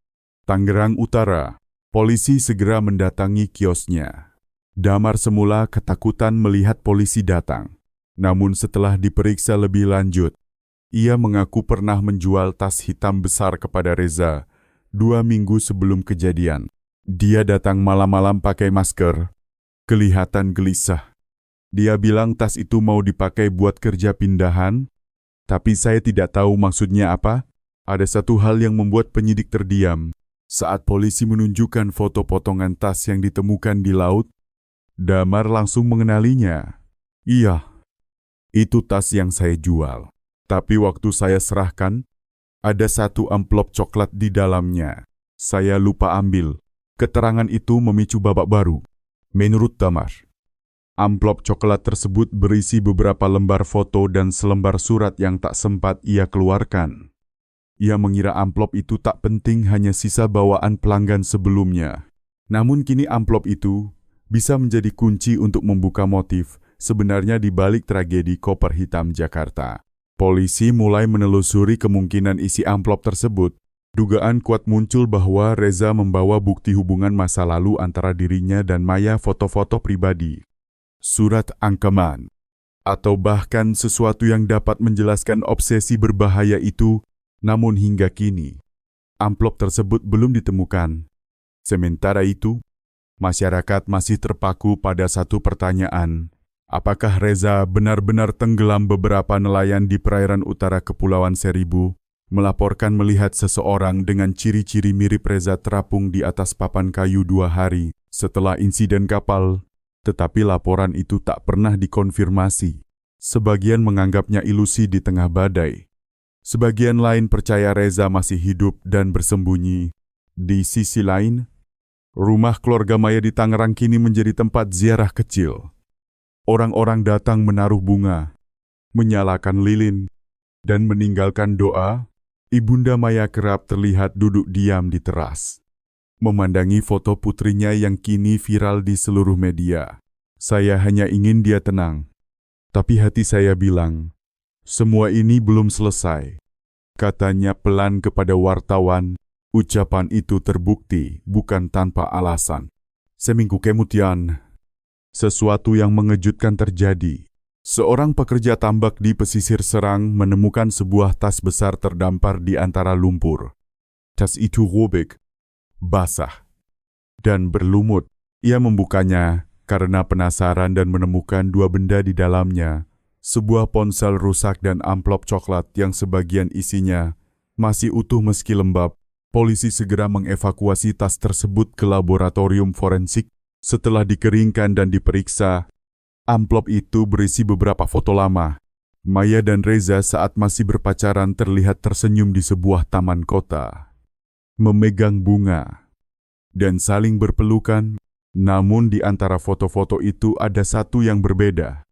Tangerang Utara. Polisi segera mendatangi kiosnya. Damar semula ketakutan melihat polisi datang. Namun setelah diperiksa lebih lanjut, ia mengaku pernah menjual tas hitam besar kepada Reza 2 minggu sebelum kejadian. Dia datang malam-malam pakai masker, kelihatan gelisah. Dia bilang tas itu mau dipakai buat kerja pindahan, tapi saya tidak tahu maksudnya apa. Ada satu hal yang membuat penyidik terdiam. Saat polisi menunjukkan foto potongan tas yang ditemukan di laut, Damar langsung mengenalinya. "Iya, itu tas yang saya jual. Tapi waktu saya serahkan, ada satu amplop coklat di dalamnya. Saya lupa ambil." Keterangan itu memicu babak baru. Menurut Damar, amplop coklat tersebut berisi beberapa lembar foto dan selembar surat yang tak sempat ia keluarkan. Ia mengira amplop itu tak penting, hanya sisa bawaan pelanggan sebelumnya. Namun kini amplop itu bisa menjadi kunci untuk membuka motif sebenarnya di balik tragedi koper hitam Jakarta. Polisi mulai menelusuri kemungkinan isi amplop tersebut. Dugaan kuat muncul bahwa Reza membawa bukti hubungan masa lalu antara dirinya dan Maya, foto-foto pribadi, surat angkeman, atau bahkan sesuatu yang dapat menjelaskan obsesi berbahaya itu. Namun hingga kini, Amplop tersebut belum ditemukan. Sementara itu, masyarakat masih terpaku pada satu pertanyaan. Apakah Reza benar-benar tenggelam? Beberapa nelayan di perairan utara Kepulauan Seribu melaporkan melihat seseorang dengan ciri-ciri mirip Reza terapung di atas papan kayu 2 hari setelah insiden kapal, tetapi laporan itu tak pernah dikonfirmasi. Sebagian menganggapnya ilusi di tengah badai. Sebagian lain percaya Reza masih hidup dan bersembunyi. Di sisi lain, rumah keluarga Maya di Tangerang kini menjadi tempat ziarah kecil. Orang-orang datang menaruh bunga, menyalakan lilin, dan meninggalkan doa. Ibunda Maya kerap terlihat duduk diam di teras, memandangi foto putrinya yang kini viral di seluruh media. Saya hanya ingin dia tenang. Tapi hati saya bilang, semua ini belum selesai. Katanya pelan kepada wartawan. Ucapan itu terbukti bukan tanpa alasan. Seminggu kemudian, sesuatu yang mengejutkan terjadi. Seorang pekerja tambak di pesisir Serang menemukan sebuah tas besar terdampar di antara lumpur. Tas itu robek, basah, dan berlumut. Ia membukanya karena penasaran dan menemukan 2 benda di dalamnya. Sebuah ponsel rusak dan amplop coklat yang sebagian isinya masih utuh meski lembab. Polisi segera mengevakuasi tas tersebut ke laboratorium forensik. Setelah dikeringkan dan diperiksa, amplop itu berisi beberapa foto lama. Maya dan Reza saat masih berpacaran terlihat tersenyum di sebuah taman kota, memegang bunga, dan saling berpelukan. Namun di antara foto-foto itu ada satu yang berbeda.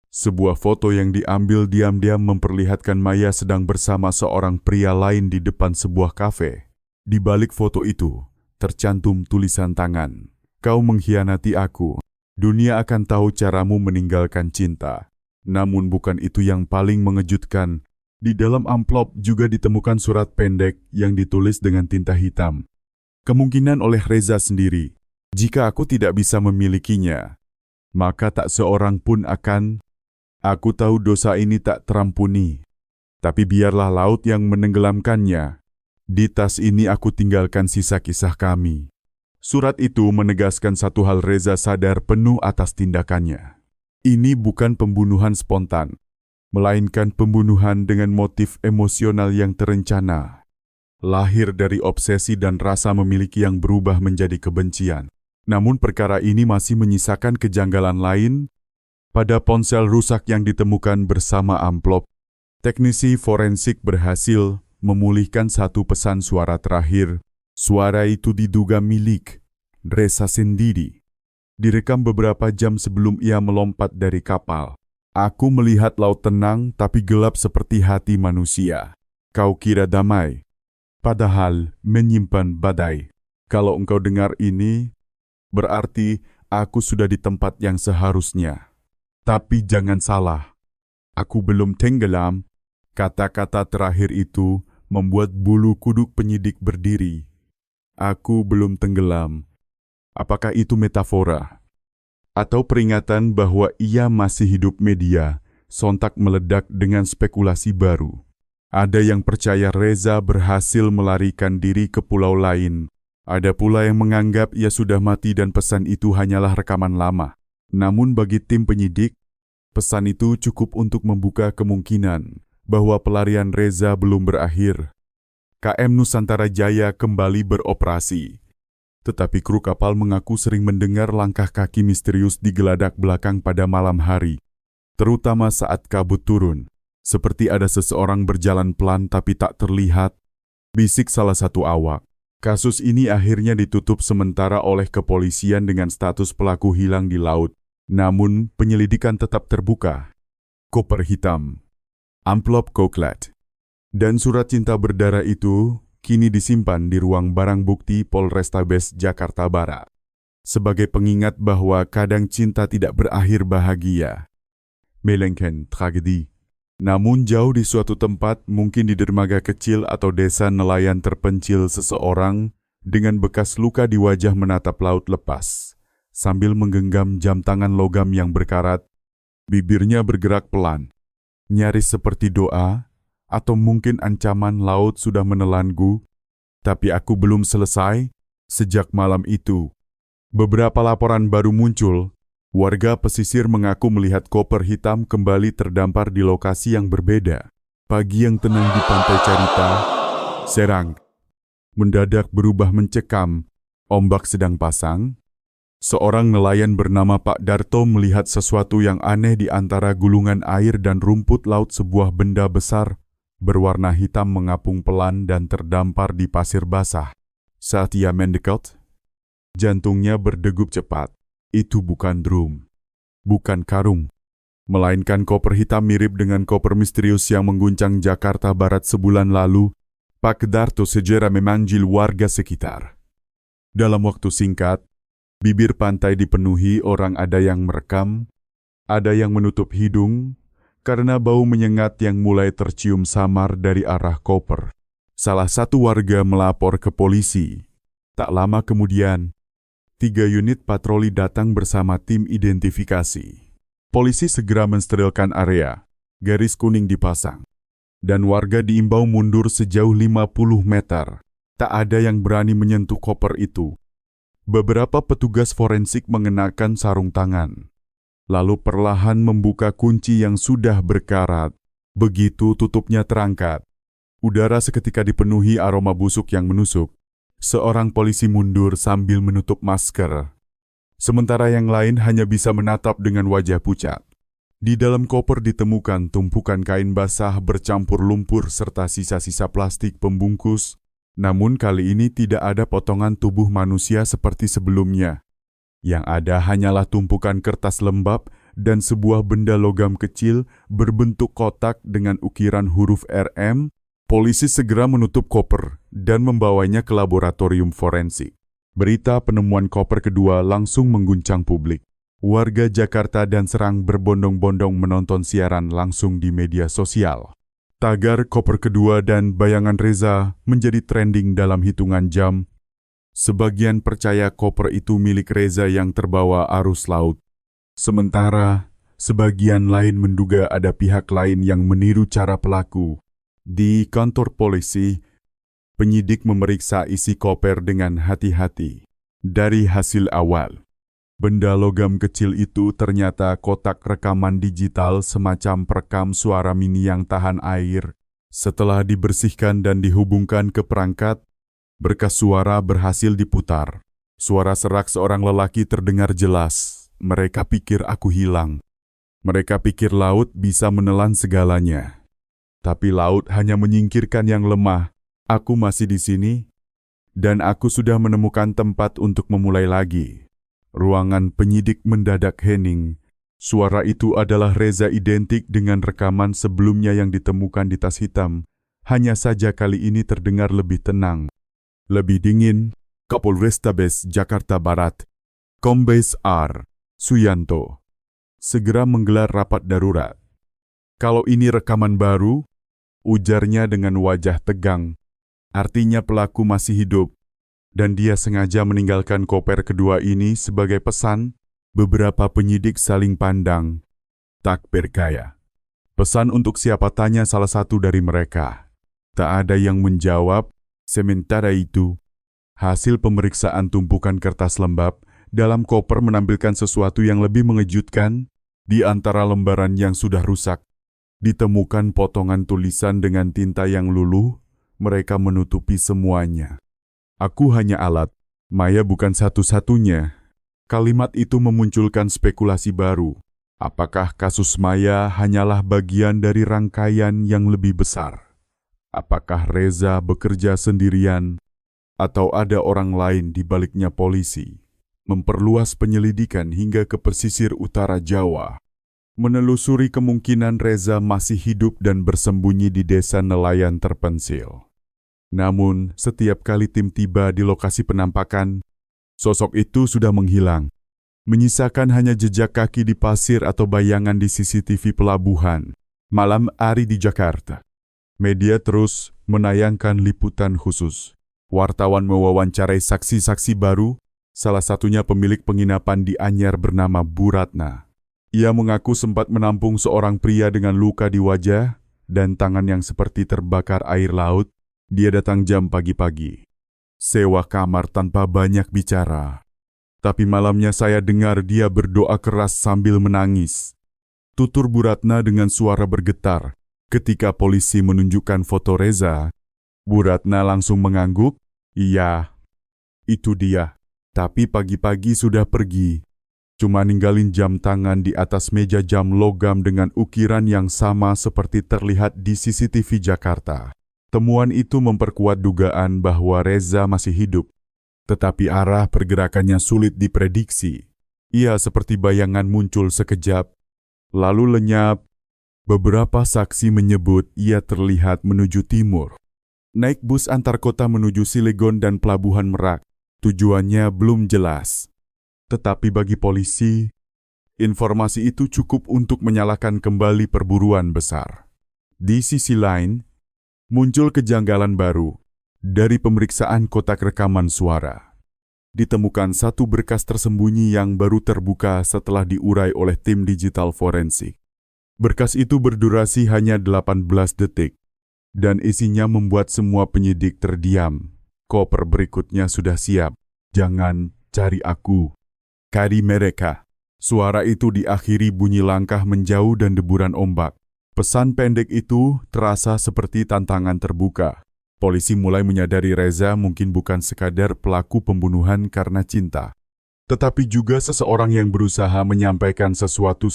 Sebuah foto yang diambil diam-diam memperlihatkan Maya sedang bersama seorang pria lain di depan sebuah kafe. Di balik foto itu, tercantum tulisan tangan. "Kau mengkhianati aku. Dunia akan tahu caramu meninggalkan cinta." Namun bukan itu yang paling mengejutkan. Di dalam amplop juga ditemukan surat pendek yang ditulis dengan tinta hitam. Kemungkinan oleh Reza sendiri. "Jika aku tidak bisa memilikinya, maka tak seorang pun akan. Aku tahu dosa ini tak terampuni. Tapi biarlah laut yang menenggelamkannya. Di tas ini aku tinggalkan sisa kisah kami." Surat itu menegaskan satu hal: Reza sadar penuh atas tindakannya. Ini bukan pembunuhan spontan, melainkan pembunuhan dengan motif emosional yang terencana. Lahir dari obsesi dan rasa memiliki yang berubah menjadi kebencian. Namun perkara ini masih menyisakan kejanggalan lain. Pada ponsel rusak yang ditemukan bersama amplop, teknisi forensik berhasil memulihkan satu pesan suara terakhir. Suara itu diduga milik Reza sendiri. Direkam beberapa jam sebelum ia melompat dari kapal. "Aku melihat laut tenang tapi gelap seperti hati manusia. Kau kira damai, padahal menyimpan badai. Kalau engkau dengar ini, berarti aku sudah di tempat yang seharusnya. Tapi jangan salah, aku belum tenggelam." Kata-kata terakhir itu membuat bulu kuduk penyidik berdiri. Aku belum tenggelam. Apakah itu metafora? Atau peringatan bahwa ia masih hidup? Media sontak meledak dengan spekulasi baru. Ada yang percaya Reza berhasil melarikan diri ke pulau lain. Ada pula yang menganggap ia sudah mati dan pesan itu hanyalah rekaman lama. Namun bagi tim penyidik, pesan itu cukup untuk membuka kemungkinan bahwa pelarian Reza belum berakhir. KM Nusantara Jaya kembali beroperasi. Tetapi kru kapal mengaku sering mendengar langkah kaki misterius di geladak belakang pada malam hari, terutama saat kabut turun. Seperti ada seseorang berjalan pelan tapi tak terlihat, bisik salah satu awak. Kasus ini akhirnya ditutup sementara oleh kepolisian dengan status pelaku hilang di laut. Namun penyelidikan tetap terbuka. Koper hitam, amplop coklat, dan surat cinta berdarah itu kini disimpan di ruang barang bukti Polrestabes Jakarta Barat. Sebagai pengingat bahwa kadang cinta tidak berakhir bahagia, melainkan tragedi. Namun jauh di suatu tempat, mungkin di dermaga kecil atau desa nelayan terpencil, seseorang dengan bekas luka di wajah menatap laut lepas, sambil menggenggam jam tangan logam yang berkarat. Bibirnya bergerak pelan, nyaris seperti doa, atau mungkin ancaman. Laut sudah menelanku, Tapi aku belum selesai. Sejak malam itu, beberapa laporan baru muncul. Warga pesisir mengaku melihat koper hitam kembali terdampar di lokasi yang berbeda. Pagi yang tenang di pantai Carita, Serang, mendadak berubah mencekam. Ombak sedang pasang. Seorang nelayan bernama Pak Darto melihat sesuatu yang aneh di antara gulungan air dan rumput laut. Sebuah benda besar berwarna hitam mengapung pelan dan terdampar di pasir basah. Saat ia mendekat, jantungnya berdegup cepat. Itu bukan drum, bukan karung, melainkan koper hitam mirip dengan koper misterius yang mengguncang Jakarta Barat sebulan lalu. Pak Darto segera memanggil warga sekitar. Dalam waktu singkat, bibir pantai dipenuhi orang, ada yang merekam, ada yang menutup hidung, karena bau menyengat yang mulai tercium samar dari arah koper. Salah satu warga melapor ke polisi. Tak lama kemudian, 3 unit patroli datang bersama tim identifikasi. Polisi segera mensterilkan area, garis kuning dipasang, dan warga diimbau mundur sejauh 50 meter. Tak ada yang berani menyentuh koper itu. Beberapa petugas forensik mengenakan sarung tangan, lalu perlahan membuka kunci yang sudah berkarat. Begitu tutupnya terangkat, udara seketika dipenuhi aroma busuk yang menusuk. Seorang polisi mundur sambil menutup masker, sementara yang lain hanya bisa menatap dengan wajah pucat. Di dalam koper ditemukan tumpukan kain basah bercampur lumpur serta sisa-sisa plastik pembungkus. Namun kali ini tidak ada potongan tubuh manusia seperti sebelumnya. Yang ada hanyalah tumpukan kertas lembab dan sebuah benda logam kecil berbentuk kotak dengan ukiran huruf RM. Polisi segera menutup koper dan membawanya ke laboratorium forensik. Berita penemuan koper kedua langsung mengguncang publik. Warga Jakarta dan Serang berbondong-bondong menonton siaran langsung di media sosial. Tagar koper kedua dan bayangan Reza menjadi trending dalam hitungan jam. Sebagian percaya koper itu milik Reza yang terbawa arus laut. Sementara, sebagian lain menduga ada pihak lain yang meniru cara pelaku. Di kantor polisi, penyidik memeriksa isi koper dengan hati-hati. Dari hasil awal, benda logam kecil itu ternyata kotak rekaman digital semacam perekam suara mini yang tahan air. Setelah dibersihkan dan dihubungkan ke perangkat, berkas suara berhasil diputar. Suara serak seorang lelaki terdengar jelas. Mereka pikir aku hilang. Mereka pikir laut bisa menelan segalanya. Tapi laut hanya menyingkirkan yang lemah. Aku masih di sini, dan aku sudah menemukan tempat untuk memulai lagi. Ruangan penyidik mendadak hening. Suara itu adalah Reza, identik dengan rekaman sebelumnya yang ditemukan di tas hitam. Hanya saja kali ini terdengar lebih tenang, lebih dingin. Kapolrestabes Jakarta Barat, Kombes R. Suyanto, segera menggelar rapat darurat. Kalau ini rekaman baru, ujarnya dengan wajah tegang, artinya pelaku masih hidup, dan dia sengaja meninggalkan koper kedua ini sebagai pesan. Beberapa penyidik saling pandang. Tak berdaya. Pesan untuk siapa, tanya salah satu dari mereka. Tak ada yang menjawab. Sementara itu, hasil pemeriksaan tumpukan kertas lembab dalam koper menampilkan sesuatu yang lebih mengejutkan. Di antara lembaran yang sudah rusak, ditemukan potongan tulisan dengan tinta yang luluh. Mereka menutupi semuanya. Aku hanya alat, Maya bukan satu-satunya. Kalimat itu memunculkan spekulasi baru. Apakah kasus Maya hanyalah bagian dari rangkaian yang lebih besar? Apakah Reza bekerja sendirian? Atau ada orang lain di baliknya? Polisi memperluas penyelidikan hingga ke pesisir utara Jawa, menelusuri kemungkinan Reza masih hidup dan bersembunyi di desa nelayan terpencil. Namun, setiap kali tim tiba di lokasi penampakan, sosok itu sudah menghilang, menyisakan hanya jejak kaki di pasir atau bayangan di CCTV pelabuhan. Malam hari di Jakarta, media terus menayangkan liputan khusus. Wartawan mewawancarai saksi-saksi baru, salah satunya pemilik penginapan di Anyar bernama Bu Ratna. Ia mengaku sempat menampung seorang pria dengan luka di wajah dan tangan yang seperti terbakar air laut. Dia datang jam pagi-pagi, sewa kamar tanpa banyak bicara. Tapi malamnya saya dengar dia berdoa keras sambil menangis. Tutur Bu Ratna dengan suara bergetar. Ketika polisi menunjukkan foto Reza, Bu Ratna langsung mengangguk, "Iya, itu dia. Tapi pagi-pagi sudah pergi. Cuma ninggalin jam tangan di atas meja jam logam dengan ukiran yang sama seperti terlihat di CCTV Jakarta." Temuan itu memperkuat dugaan bahwa Reza masih hidup. Tetapi arah pergerakannya sulit diprediksi. Ia seperti bayangan muncul sekejap, lalu lenyap. Beberapa saksi menyebut ia terlihat menuju timur. Naik bus antar kota menuju Cilegon dan Pelabuhan Merak. Tujuannya belum jelas. Tetapi bagi polisi, informasi itu cukup untuk menyalakan kembali perburuan besar. Di sisi lain, muncul kejanggalan baru. Dari pemeriksaan kotak rekaman suara, ditemukan satu berkas tersembunyi yang baru terbuka setelah diurai oleh tim digital forensik. Berkas itu berdurasi hanya 18 detik, dan isinya membuat semua penyidik terdiam. Koper berikutnya sudah siap. Jangan cari aku. Kari mereka. Suara itu diakhiri bunyi langkah menjauh dan deburan ombak. Pesan pendek itu terasa seperti tantangan terbuka. Polisi mulai menyadari Reza mungkin bukan sekadar pelaku pembunuhan karena cinta, tetapi juga seseorang yang berusaha menyampaikan sesuatu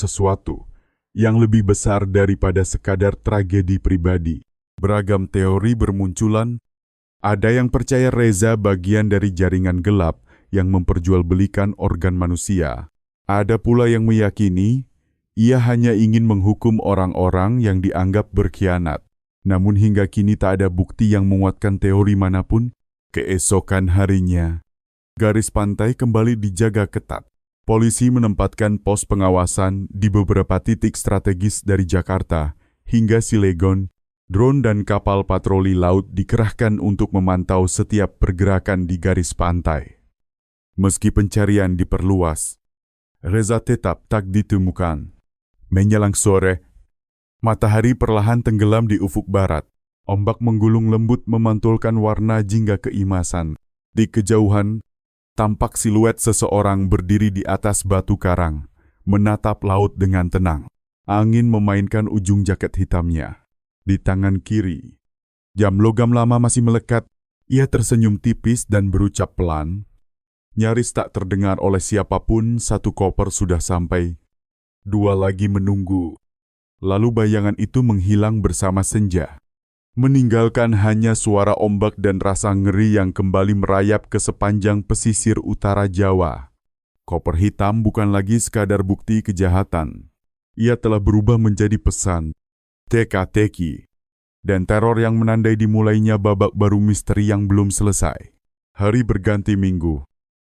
yang lebih besar daripada sekadar tragedi pribadi. Beragam teori bermunculan. Ada yang percaya Reza bagian dari jaringan gelap yang memperjualbelikan organ manusia. Ada pula yang meyakini ia hanya ingin menghukum orang-orang yang dianggap berkhianat. Namun hingga kini tak ada bukti yang menguatkan teori manapun. Keesokan harinya, garis pantai kembali dijaga ketat. Polisi menempatkan pos pengawasan di beberapa titik strategis dari Jakarta hingga Cilegon. Drone dan kapal patroli laut dikerahkan untuk memantau setiap pergerakan di garis pantai. Meski pencarian diperluas, Reza tetap tak ditemukan. Menjelang sore, matahari perlahan tenggelam di ufuk barat. Ombak menggulung lembut memantulkan warna jingga keimasan. Di kejauhan, tampak siluet seseorang berdiri di atas batu karang, menatap laut dengan tenang. Angin memainkan ujung jaket hitamnya. Di tangan kiri, jam logam lama masih melekat. Ia tersenyum tipis dan berucap pelan. Nyaris tak terdengar oleh siapapun, satu koper sudah sampai. Dua lagi menunggu. Lalu bayangan itu menghilang bersama senja, meninggalkan hanya suara ombak dan rasa ngeri yang kembali merayap ke sepanjang pesisir utara Jawa. Koper hitam bukan lagi sekadar bukti kejahatan. Ia telah berubah menjadi pesan, teka-teki, dan teror yang menandai dimulainya babak baru misteri yang belum selesai. Hari berganti minggu,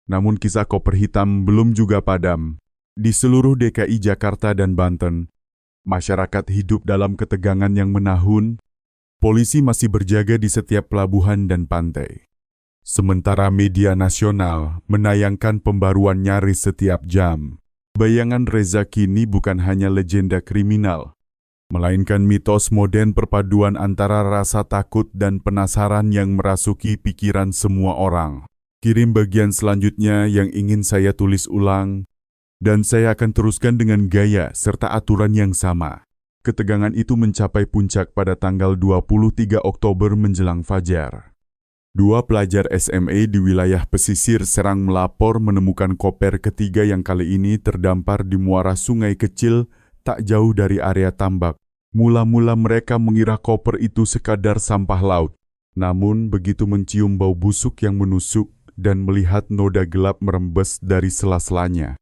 namun kisah koper hitam belum juga padam. Di seluruh DKI Jakarta dan Banten, masyarakat hidup dalam ketegangan yang menahun. Polisi masih berjaga di setiap pelabuhan dan pantai. Sementara media nasional menayangkan pembaruan nyaris setiap jam. Bayangan Reza kini bukan hanya legenda kriminal, melainkan mitos modern perpaduan antara rasa takut dan penasaran yang merasuki pikiran semua orang. Kirim bagian selanjutnya yang ingin saya tulis ulang, dan saya akan teruskan dengan gaya serta aturan yang sama. Ketegangan itu mencapai puncak pada tanggal 23 Oktober menjelang fajar. Dua pelajar SMA di wilayah pesisir Serang melapor menemukan koper ketiga yang kali ini terdampar di muara sungai kecil tak jauh dari area tambak. Mula-mula mereka mengira koper itu sekadar sampah laut. Namun begitu mencium bau busuk yang menusuk dan melihat noda gelap merembes dari sela-selanya,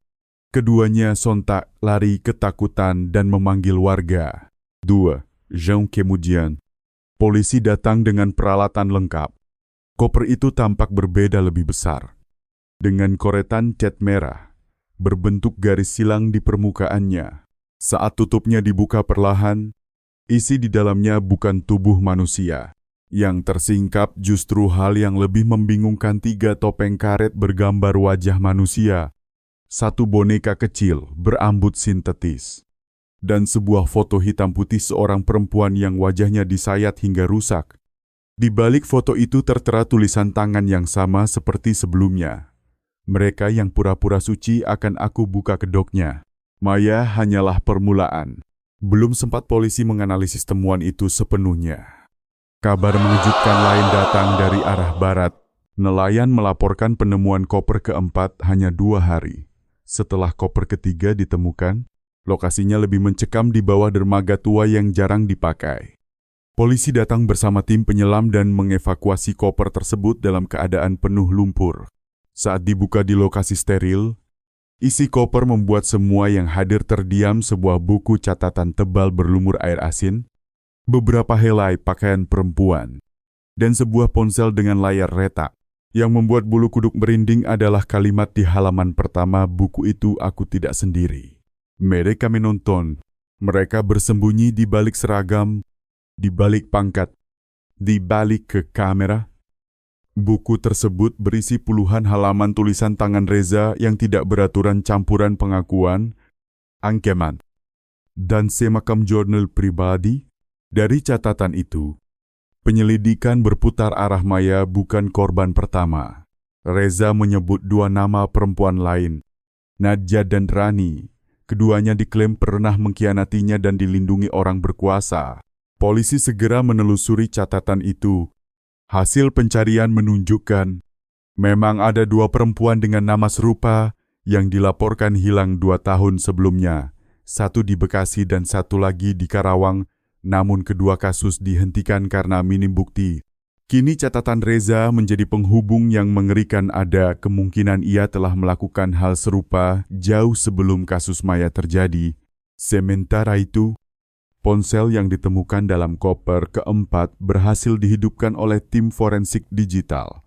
keduanya sontak lari ketakutan dan memanggil warga. 2 jam kemudian, polisi datang dengan peralatan lengkap. Koper itu tampak berbeda lebih besar, dengan koretan cat merah, berbentuk garis silang di permukaannya. Saat tutupnya dibuka perlahan, isi di dalamnya bukan tubuh manusia. Yang tersingkap justru hal yang lebih membingungkan: 3 topeng karet bergambar wajah manusia, 1 boneka kecil berambut sintetis, dan sebuah foto hitam putih seorang perempuan yang wajahnya disayat hingga rusak. Di balik foto itu tertera tulisan tangan yang sama seperti sebelumnya. Mereka yang pura-pura suci akan aku buka kedoknya. Maya hanyalah permulaan. Belum sempat polisi menganalisis temuan itu sepenuhnya. Kabar mengejutkan lain datang dari arah barat. Nelayan melaporkan penemuan koper keempat hanya 2 hari. Setelah koper ketiga ditemukan, lokasinya lebih mencekam di bawah dermaga tua yang jarang dipakai. Polisi datang bersama tim penyelam dan mengevakuasi koper tersebut dalam keadaan penuh lumpur. Saat dibuka di lokasi steril, isi koper membuat semua yang hadir terdiam. Sebuah buku catatan tebal berlumur air asin, beberapa helai pakaian perempuan, dan sebuah ponsel dengan layar retak. Yang membuat bulu kuduk merinding adalah kalimat di halaman pertama buku itu, "Aku tidak sendiri. Mereka menonton. Mereka bersembunyi di balik seragam, di balik pangkat, di balik ke kamera." Buku tersebut berisi puluhan halaman tulisan tangan Reza yang tidak beraturan, campuran pengakuan, angkeman, dan semacam jurnal pribadi. Dari catatan itu, penyelidikan berputar arah Maya bukan korban pertama. Reza menyebut 2 nama perempuan lain, Nadja dan Rani. Keduanya diklaim pernah mengkhianatinya dan dilindungi orang berkuasa. Polisi segera menelusuri catatan itu. Hasil pencarian menunjukkan memang ada 2 perempuan dengan nama serupa yang dilaporkan hilang 2 tahun sebelumnya. Satu di Bekasi dan satu lagi di Karawang, namun kedua kasus dihentikan karena minim bukti. Kini catatan Reza menjadi penghubung yang mengerikan. Ada kemungkinan ia telah melakukan hal serupa jauh sebelum kasus Maya terjadi. Sementara itu, ponsel yang ditemukan dalam koper keempat berhasil dihidupkan oleh tim forensik digital.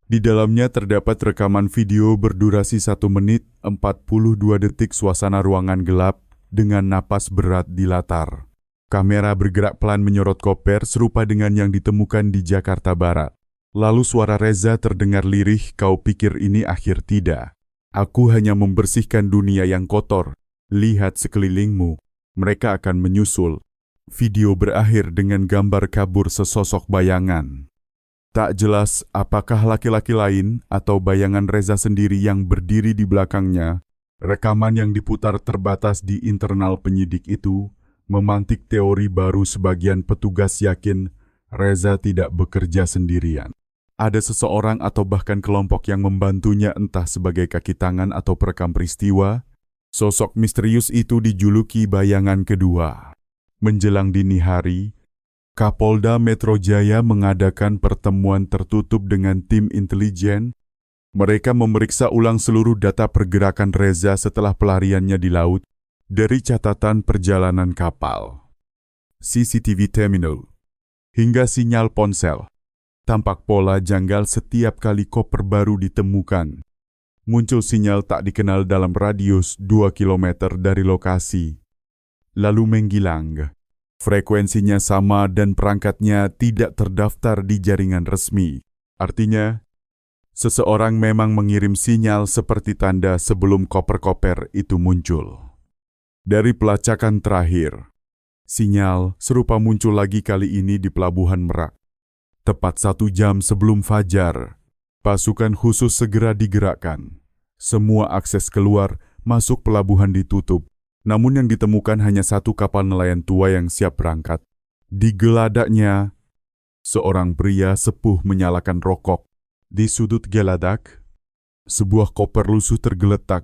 Di dalamnya terdapat rekaman video berdurasi 1 menit 42 detik suasana ruangan gelap dengan napas berat di latar. Kamera bergerak pelan menyorot koper serupa dengan yang ditemukan di Jakarta Barat. Lalu suara Reza terdengar lirih, "Kau pikir ini akhir? Tidak. Aku hanya membersihkan dunia yang kotor. Lihat sekelilingmu. Mereka akan menyusul." Video berakhir dengan gambar kabur sesosok bayangan. Tak jelas apakah laki-laki lain atau bayangan Reza sendiri yang berdiri di belakangnya. Rekaman yang diputar terbatas di internal penyidik itu memantik teori baru. Sebagian petugas yakin Reza tidak bekerja sendirian. Ada seseorang atau bahkan kelompok yang membantunya, entah sebagai kaki tangan atau perekam peristiwa. Sosok misterius itu dijuluki bayangan kedua. Menjelang dini hari, Kapolda Metro Jaya mengadakan pertemuan tertutup dengan tim intelijen. Mereka memeriksa ulang seluruh data pergerakan Reza setelah pelariannya di laut. Dari catatan perjalanan kapal, CCTV terminal, hingga sinyal ponsel, tampak pola janggal setiap kali koper baru ditemukan. Muncul sinyal tak dikenal dalam radius 2 km dari lokasi, lalu menghilang. Frekuensinya sama dan perangkatnya tidak terdaftar di jaringan resmi. Artinya, seseorang memang mengirim sinyal seperti tanda sebelum koper-koper itu muncul. Dari pelacakan terakhir, sinyal serupa muncul lagi, kali ini di Pelabuhan Merak. Tepat 1 jam sebelum fajar, pasukan khusus segera digerakkan. Semua akses keluar masuk pelabuhan ditutup, namun yang ditemukan hanya 1 kapal nelayan tua yang siap berangkat. Di geladaknya, seorang pria sepuh menyalakan rokok. Di sudut geladak, sebuah koper lusuh tergeletak,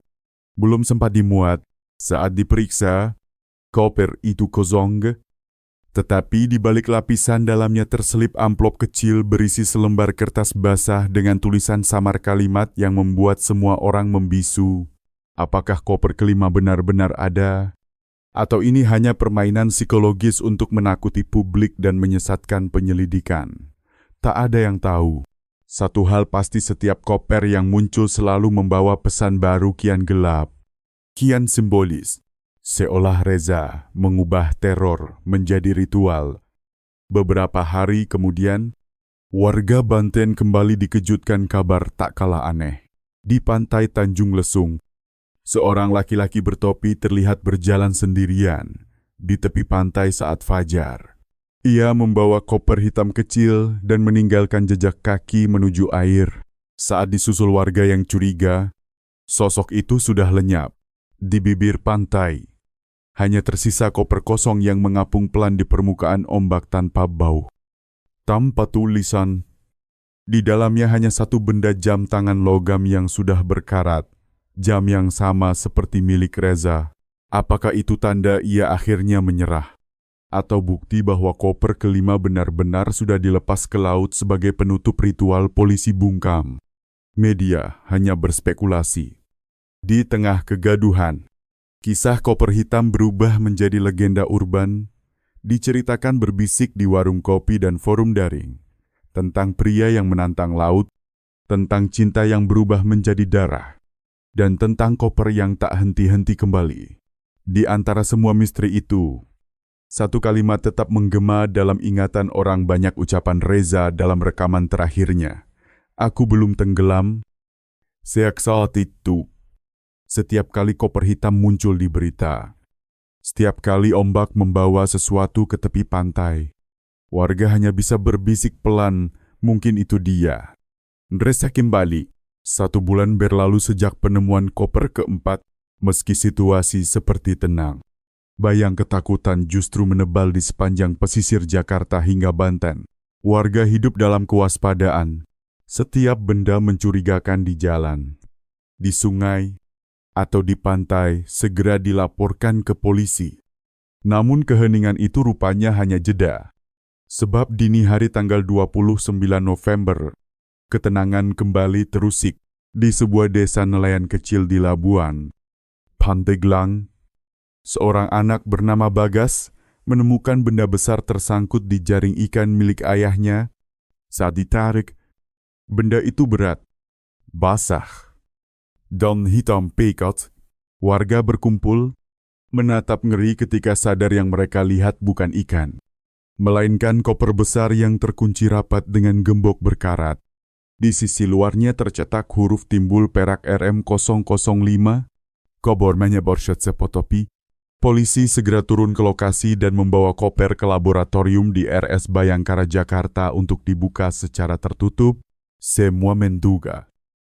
belum sempat dimuat. Saat diperiksa, koper itu kosong, tetapi di balik lapisan dalamnya terselip amplop kecil berisi selembar kertas basah dengan tulisan samar kalimat yang membuat semua orang membisu. Apakah koper kelima benar-benar ada? Atau ini hanya permainan psikologis untuk menakuti publik dan menyesatkan penyelidikan? Tak ada yang tahu. Satu hal pasti, setiap koper yang muncul selalu membawa pesan baru, kian gelap, kian simbolis, seolah Reza mengubah teror menjadi ritual. Beberapa hari kemudian, warga Banten kembali dikejutkan kabar tak kalah aneh. Di pantai Tanjung Lesung, seorang laki-laki bertopi terlihat berjalan sendirian di tepi pantai saat fajar. Ia membawa koper hitam kecil dan meninggalkan jejak kaki menuju air. Saat disusul warga yang curiga, sosok itu sudah lenyap. Di bibir pantai, hanya tersisa koper kosong yang mengapung pelan di permukaan ombak tanpa bau. Tanpa tulisan, di dalamnya hanya satu benda jam tangan logam yang sudah berkarat. Jam yang sama seperti milik Reza. Apakah itu tanda ia akhirnya menyerah? Atau bukti bahwa koper kelima benar-benar sudah dilepas ke laut sebagai penutup ritual polisi bungkam? Media hanya berspekulasi. Di tengah kegaduhan, kisah koper hitam berubah menjadi legenda urban, diceritakan berbisik di warung kopi dan forum daring, tentang pria yang menantang laut, tentang cinta yang berubah menjadi darah, dan tentang koper yang tak henti-henti kembali. Di antara semua misteri itu, satu kalimat tetap menggema dalam ingatan orang banyak, ucapan Reza dalam rekaman terakhirnya. Aku belum tenggelam. Saat itu. Setiap kali koper hitam muncul di berita, setiap kali ombak membawa sesuatu ke tepi pantai, warga hanya bisa berbisik pelan, mungkin itu dia. Reza kembali. 1 bulan berlalu sejak penemuan koper keempat, meski situasi seperti tenang. Bayang ketakutan justru menebal di sepanjang pesisir Jakarta hingga Banten. Warga hidup dalam kewaspadaan. Setiap benda mencurigakan di jalan, di sungai, atau di pantai segera dilaporkan ke polisi. Namun keheningan itu rupanya hanya jeda. Sebab dini hari tanggal 29 November, ketenangan kembali terusik di sebuah desa nelayan kecil di Labuan, Pandeglang. Seorang anak bernama Bagas menemukan benda besar tersangkut di jaring ikan milik ayahnya. Saat ditarik, benda itu berat, basah, dan hitam pekat. Warga berkumpul, menatap ngeri ketika sadar yang mereka lihat bukan ikan, melainkan koper besar yang terkunci rapat dengan gembok berkarat. Di sisi luarnya tercetak huruf timbul perak RM005, Kobormanya Borshot Sepotopi. Polisi segera turun ke lokasi dan membawa koper ke laboratorium di RS Bayangkara Jakarta untuk dibuka secara tertutup. Semua menduga.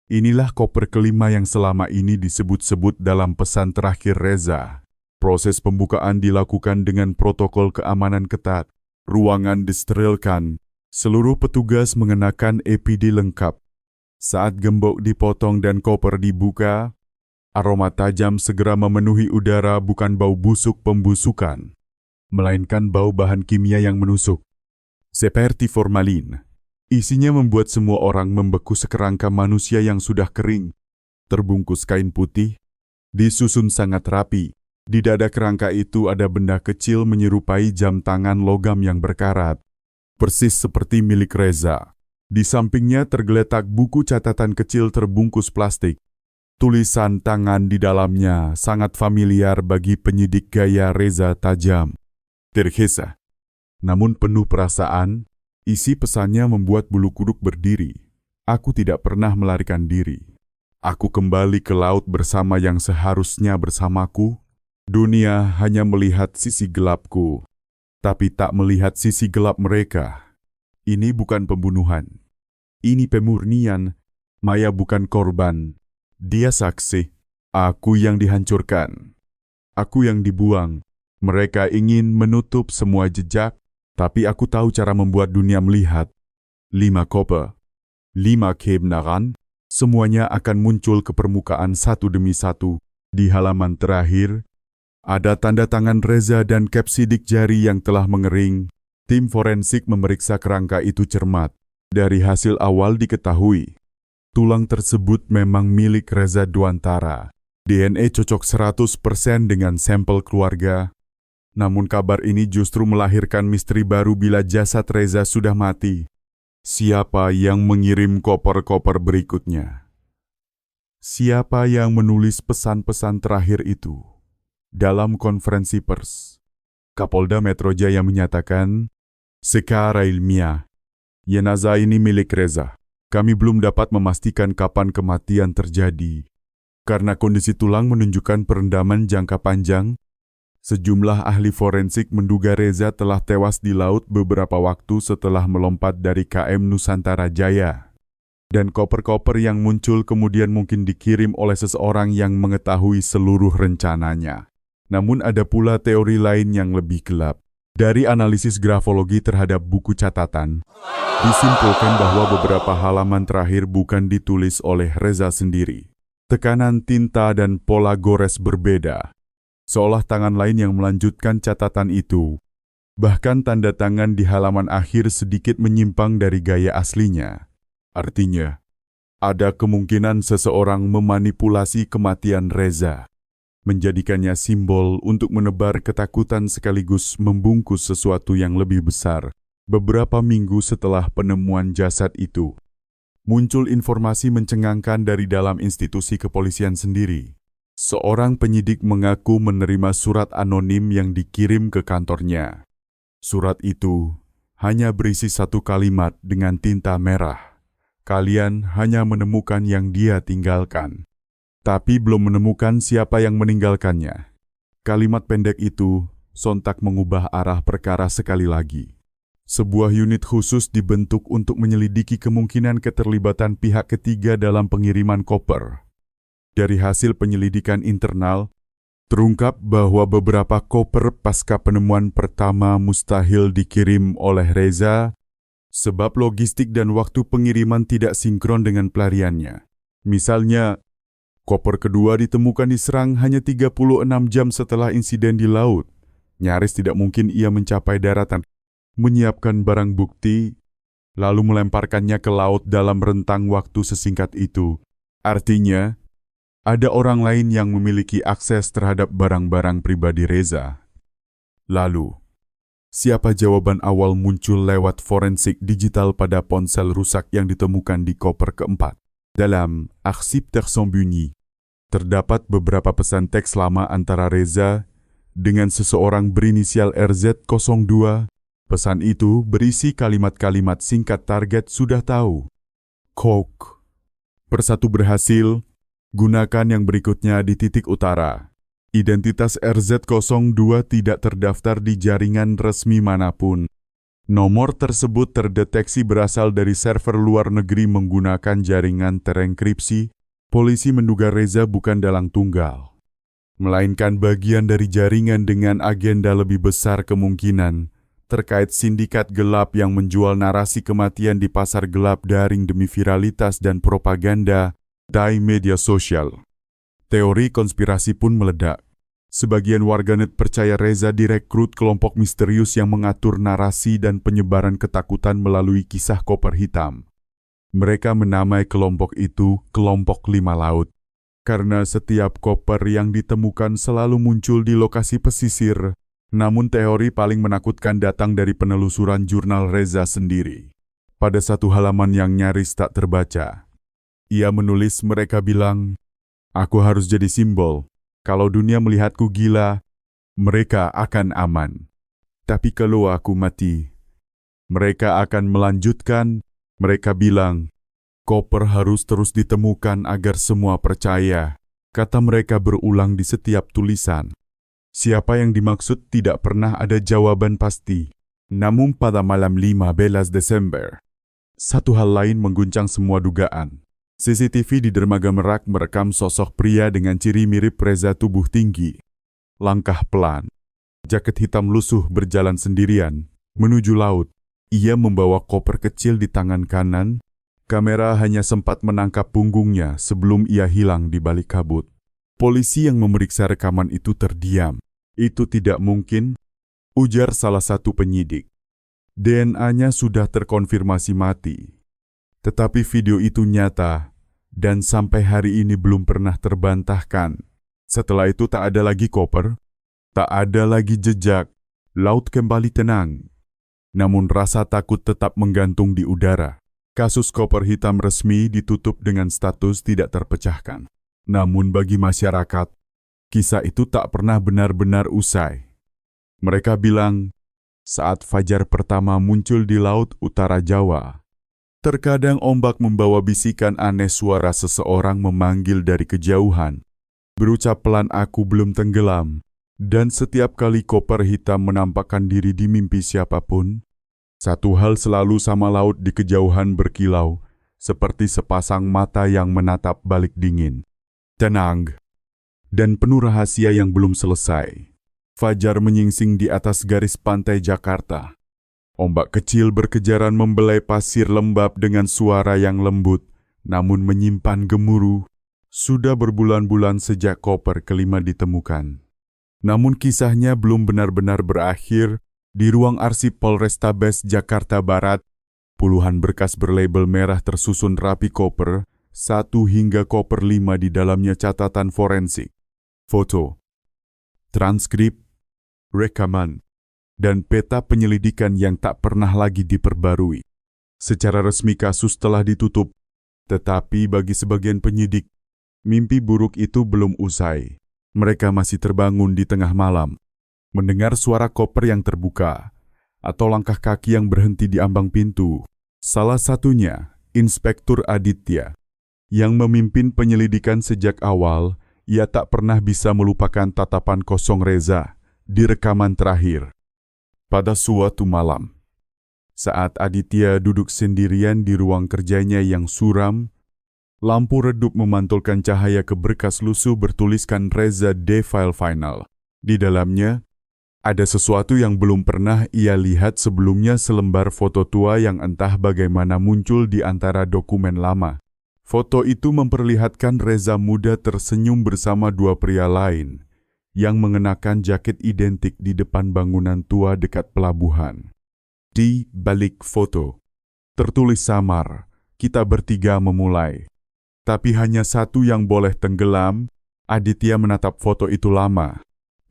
Inilah koper kelima yang selama ini disebut-sebut dalam pesan terakhir Reza. Proses pembukaan dilakukan dengan protokol keamanan ketat. Ruangan disterilkan. Seluruh petugas mengenakan APD lengkap. Saat gembok dipotong dan koper dibuka, aroma tajam segera memenuhi udara, bukan bau busuk pembusukan, melainkan bau bahan kimia yang menusuk. Seperti formalin. Isinya membuat semua orang membeku sekerangka manusia yang sudah kering. Terbungkus kain putih, disusun sangat rapi. Di dada kerangka itu ada benda kecil menyerupai jam tangan logam yang berkarat. Persis seperti milik Reza. Di sampingnya tergeletak buku catatan kecil terbungkus plastik. Tulisan tangan di dalamnya sangat familiar bagi penyidik gaya Reza tajam. Tergesa, namun penuh perasaan, isi pesannya membuat bulu kuduk berdiri. Aku tidak pernah melarikan diri. Aku kembali ke laut bersama yang seharusnya bersamaku. Dunia hanya melihat sisi gelapku, tapi tak melihat sisi gelap mereka. Ini bukan pembunuhan. Ini pemurnian. Maya bukan korban. Dia saksi. Aku yang dihancurkan. Aku yang dibuang. Mereka ingin menutup semua jejak, tapi aku tahu cara membuat dunia melihat. 5 koper, 5 kebenaran, semuanya akan muncul ke permukaan satu demi satu. Di halaman terakhir, ada tanda tangan Reza dan cap sidik jari yang telah mengering. Tim forensik memeriksa kerangka itu cermat. Dari hasil awal diketahui, tulang tersebut memang milik Reza Dwantara. DNA cocok 100% dengan sampel keluarga. Namun kabar ini justru melahirkan misteri baru bila jasad Reza sudah mati. Siapa yang mengirim koper-koper berikutnya? Siapa yang menulis pesan-pesan terakhir itu? Dalam konferensi pers, Kapolda Metro Jaya menyatakan, secara ilmiah, jenazah ini milik Reza. Kami belum dapat memastikan kapan kematian terjadi, karena kondisi tulang menunjukkan perendaman jangka panjang. Sejumlah ahli forensik menduga Reza telah tewas di laut beberapa waktu setelah melompat dari KM Nusantara Jaya. Dan koper-koper yang muncul kemudian mungkin dikirim oleh seseorang yang mengetahui seluruh rencananya. Namun ada pula teori lain yang lebih gelap. Dari analisis grafologi terhadap buku catatan, disimpulkan bahwa beberapa halaman terakhir bukan ditulis oleh Reza sendiri. Tekanan tinta dan pola gores berbeda. Seolah tangan lain yang melanjutkan catatan itu. Bahkan tanda tangan di halaman akhir sedikit menyimpang dari gaya aslinya. Artinya, ada kemungkinan seseorang memanipulasi kematian Reza, menjadikannya simbol untuk menebar ketakutan sekaligus membungkus sesuatu yang lebih besar. Beberapa minggu setelah penemuan jasad itu, muncul informasi mencengangkan dari dalam institusi kepolisian sendiri. Seorang penyidik mengaku menerima surat anonim yang dikirim ke kantornya. Surat itu hanya berisi satu kalimat dengan tinta merah. Kalian hanya menemukan yang dia tinggalkan, tapi belum menemukan siapa yang meninggalkannya. Kalimat pendek itu sontak mengubah arah perkara sekali lagi. Sebuah unit khusus dibentuk untuk menyelidiki kemungkinan keterlibatan pihak ketiga dalam pengiriman koper. Dari hasil penyelidikan internal, terungkap bahwa beberapa koper pasca penemuan pertama mustahil dikirim oleh Reza, sebab logistik dan waktu pengiriman tidak sinkron dengan pelariannya. Misalnya, koper kedua ditemukan diserang hanya 36 jam setelah insiden di laut. Nyaris tidak mungkin ia mencapai daratan, menyiapkan barang bukti, lalu melemparkannya ke laut dalam rentang waktu sesingkat itu. Artinya, ada orang lain yang memiliki akses terhadap barang-barang pribadi Reza. Lalu, siapa jawaban awal muncul lewat forensik digital pada ponsel rusak yang ditemukan di koper keempat? Dalam Archives Tersembunyi, terdapat beberapa pesan teks lama antara Reza dengan seseorang berinisial RZ02. Pesan itu berisi kalimat-kalimat singkat target sudah tahu. Coke. Persatu berhasil. Gunakan yang berikutnya di titik utara. Identitas RZ02 tidak terdaftar di jaringan resmi manapun. Nomor tersebut terdeteksi berasal dari server luar negeri menggunakan jaringan terenkripsi. Polisi menduga Reza bukan dalang tunggal, melainkan bagian dari jaringan dengan agenda lebih besar kemungkinan terkait sindikat gelap yang menjual narasi kematian di pasar gelap daring demi viralitas dan propaganda di media sosial. Teori konspirasi pun meledak. Sebagian warganet percaya Reza direkrut kelompok misterius yang mengatur narasi dan penyebaran ketakutan melalui kisah koper hitam. Mereka menamai kelompok itu Kelompok Lima Laut, karena setiap koper yang ditemukan selalu muncul di lokasi pesisir. Namun teori paling menakutkan datang dari penelusuran jurnal Reza sendiri. Pada satu halaman yang nyaris tak terbaca, ia menulis, mereka bilang, aku harus jadi simbol. Kalau dunia melihatku gila, mereka akan aman. Tapi kalau aku mati, mereka akan melanjutkan. Mereka bilang, koper harus terus ditemukan agar semua percaya. Kata mereka berulang di setiap tulisan. Siapa yang dimaksud tidak pernah ada jawaban pasti. Namun pada malam 15 Desember, satu hal lain mengguncang semua dugaan. CCTV di dermaga Merak merekam sosok pria dengan ciri mirip Reza, tubuh tinggi, langkah pelan, jaket hitam lusuh berjalan sendirian, menuju laut. Ia membawa koper kecil di tangan kanan. Kamera hanya sempat menangkap punggungnya sebelum ia hilang di balik kabut. Polisi yang memeriksa rekaman itu terdiam. Itu tidak mungkin, ujar salah satu penyidik. DNA-nya sudah terkonfirmasi mati. Tetapi video itu nyata, dan sampai hari ini belum pernah terbantahkan. Setelah itu tak ada lagi koper, tak ada lagi jejak, laut kembali tenang. Namun rasa takut tetap menggantung di udara. Kasus koper hitam resmi ditutup dengan status tidak terpecahkan. Namun bagi masyarakat, kisah itu tak pernah benar-benar usai. Mereka bilang, saat fajar pertama muncul di laut utara Jawa, terkadang ombak membawa bisikan aneh, suara seseorang memanggil dari kejauhan. Berucap pelan, aku belum tenggelam. Dan setiap kali koper hitam menampakkan diri di mimpi siapapun, satu hal selalu sama, laut di kejauhan berkilau, seperti sepasang mata yang menatap balik dingin, tenang, dan penuh rahasia yang belum selesai. Fajar menyingsing di atas garis pantai Jakarta. Ombak kecil berkejaran membelai pasir lembab dengan suara yang lembut, namun menyimpan gemuruh. Sudah berbulan-bulan sejak koper kelima ditemukan. Namun kisahnya belum benar-benar berakhir. Di ruang arsip Polrestabes Jakarta Barat, puluhan berkas berlabel merah tersusun rapi, koper 1 hingga koper 5 di dalamnya catatan forensik, foto, transkrip, rekaman, dan peta penyelidikan yang tak pernah lagi diperbarui. Secara resmi kasus telah ditutup, tetapi bagi sebagian penyidik, mimpi buruk itu belum usai. Mereka masih terbangun di tengah malam, mendengar suara koper yang terbuka, atau langkah kaki yang berhenti di ambang pintu. Salah satunya, Inspektur Aditya, yang memimpin penyelidikan sejak awal. Ia tak pernah bisa melupakan tatapan kosong Reza di rekaman terakhir. Pada suatu malam, saat Aditya duduk sendirian di ruang kerjanya yang suram, lampu redup memantulkan cahaya ke berkas lusuh bertuliskan Reza D. File Final. Di dalamnya, ada sesuatu yang belum pernah ia lihat sebelumnya, selembar foto tua yang entah bagaimana muncul di antara dokumen lama. Foto itu memperlihatkan Reza muda tersenyum bersama 2 pria lain yang mengenakan jaket identik di depan bangunan tua dekat pelabuhan. Di balik foto, tertulis samar, "Kita bertiga memulai." Tapi hanya satu yang boleh tenggelam. Aditya menatap foto itu lama.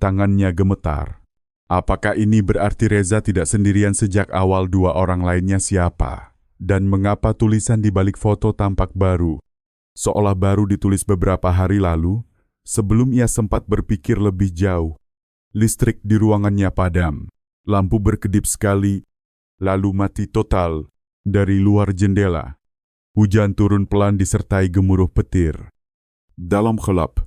Tangannya gemetar. Apakah ini berarti Reza tidak sendirian sejak awal? 2 orang lainnya siapa? Dan mengapa tulisan di balik foto tampak baru? Seolah baru ditulis beberapa hari lalu, sebelum ia sempat berpikir lebih jauh. Listrik di ruangannya padam. Lampu berkedip sekali, lalu mati total dari luar jendela. Hujan turun pelan disertai gemuruh petir. Dalam gelap,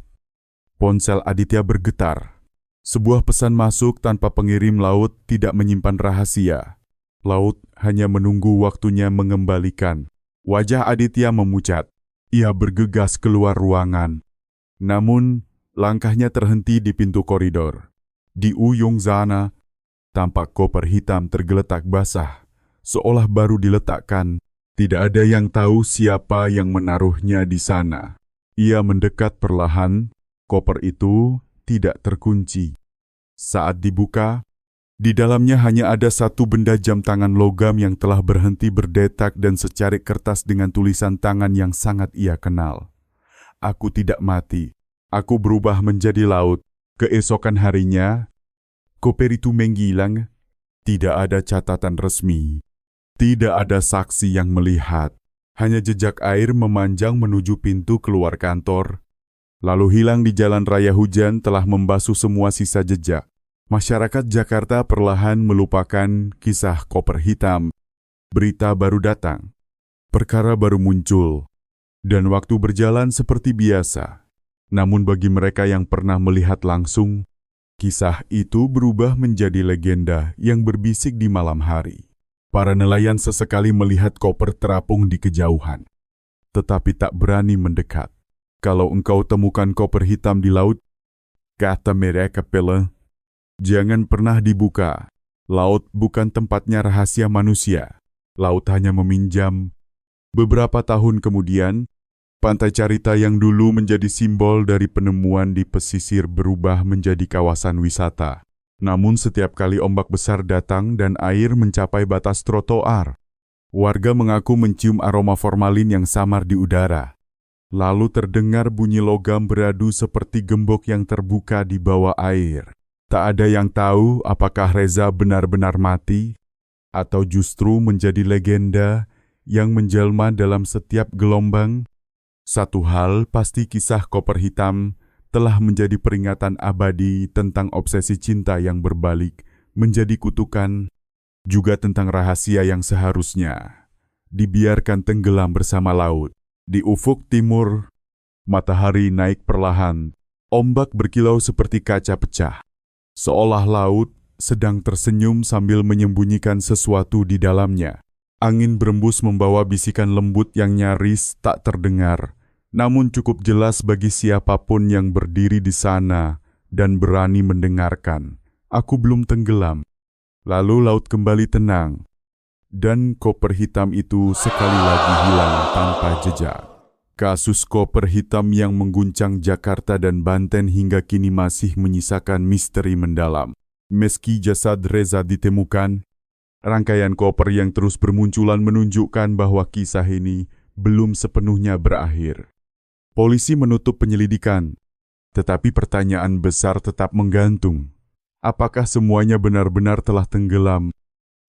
ponsel Aditya bergetar. Sebuah pesan masuk tanpa pengirim. Laut tidak menyimpan rahasia. Laut hanya menunggu waktunya mengembalikan. Wajah Aditya memucat. Ia bergegas keluar ruangan. Namun, langkahnya terhenti di pintu koridor. Di ujung sana, tampak koper hitam tergeletak basah, seolah baru diletakkan. Tidak ada yang tahu siapa yang menaruhnya di sana. Ia mendekat perlahan. Koper itu tidak terkunci. Saat dibuka, di dalamnya hanya ada satu benda jam tangan logam yang telah berhenti berdetak dan secarik kertas dengan tulisan tangan yang sangat ia kenal. "Aku tidak mati. Aku berubah menjadi laut." Keesokan harinya, koper itu menghilang. Tidak ada catatan resmi. Tidak ada saksi yang melihat. Hanya jejak air memanjang menuju pintu keluar kantor, lalu hilang di jalan raya. Hujan telah membasuh semua sisa jejak. Masyarakat Jakarta perlahan melupakan kisah koper hitam. Berita baru datang. Perkara baru muncul. Dan waktu berjalan seperti biasa. Namun bagi mereka yang pernah melihat langsung, kisah itu berubah menjadi legenda yang berbisik di malam hari. Para nelayan sesekali melihat koper terapung di kejauhan, tetapi tak berani mendekat. "Kalau engkau temukan koper hitam di laut," kata mereka pele, "jangan pernah dibuka. Laut bukan tempatnya rahasia manusia. Laut hanya meminjam." Beberapa tahun kemudian, Pantai Carita yang dulu menjadi simbol dari penemuan di pesisir berubah menjadi kawasan wisata. Namun setiap kali ombak besar datang dan air mencapai batas trotoar, warga mengaku mencium aroma formalin yang samar di udara. Lalu terdengar bunyi logam beradu seperti gembok yang terbuka di bawah air. Tak ada yang tahu apakah Reza benar-benar mati atau justru menjadi legenda yang menjelma dalam setiap gelombang. Satu hal pasti, kisah koper hitam telah menjadi peringatan abadi tentang obsesi cinta yang berbalik menjadi kutukan, juga tentang rahasia yang seharusnya dibiarkan tenggelam bersama laut. Di ufuk timur, matahari naik perlahan, ombak berkilau seperti kaca pecah. seolah laut sedang tersenyum sambil menyembunyikan sesuatu di dalamnya. Angin berembus membawa bisikan lembut yang nyaris tak terdengar, namun cukup jelas bagi siapapun yang berdiri di sana dan berani mendengarkan. Aku belum tenggelam. Lalu laut kembali tenang, dan koper hitam itu sekali lagi hilang tanpa jejak. Kasus koper hitam yang mengguncang Jakarta dan Banten hingga kini masih menyisakan misteri mendalam. Meski jasad Reza ditemukan, rangkaian koper yang terus bermunculan menunjukkan bahwa kisah ini belum sepenuhnya berakhir. Polisi menutup penyelidikan, tetapi pertanyaan besar tetap menggantung. Apakah semuanya benar-benar telah tenggelam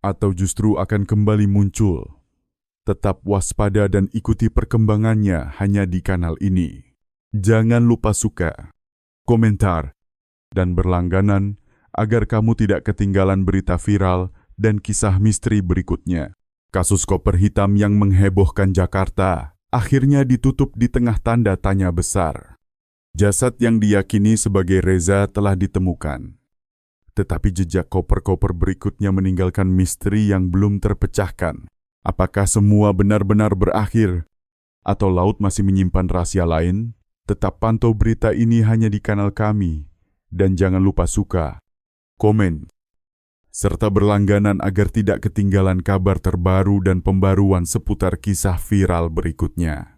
atau justru akan kembali muncul? Tetap waspada dan ikuti perkembangannya hanya di kanal ini. Jangan lupa suka, komentar, dan berlangganan agar kamu tidak ketinggalan berita viral dan kisah misteri berikutnya. Kasus koper hitam yang menghebohkan Jakarta akhirnya ditutup di tengah tanda tanya besar. Jasad yang diyakini sebagai Reza telah ditemukan. Tetapi jejak koper-koper berikutnya meninggalkan misteri yang belum terpecahkan. Apakah semua benar-benar berakhir? Atau laut masih menyimpan rahasia lain? Tetap pantau berita ini hanya di kanal kami. Dan jangan lupa suka, komen, serta berlangganan agar tidak ketinggalan kabar terbaru dan pembaruan seputar kisah viral berikutnya.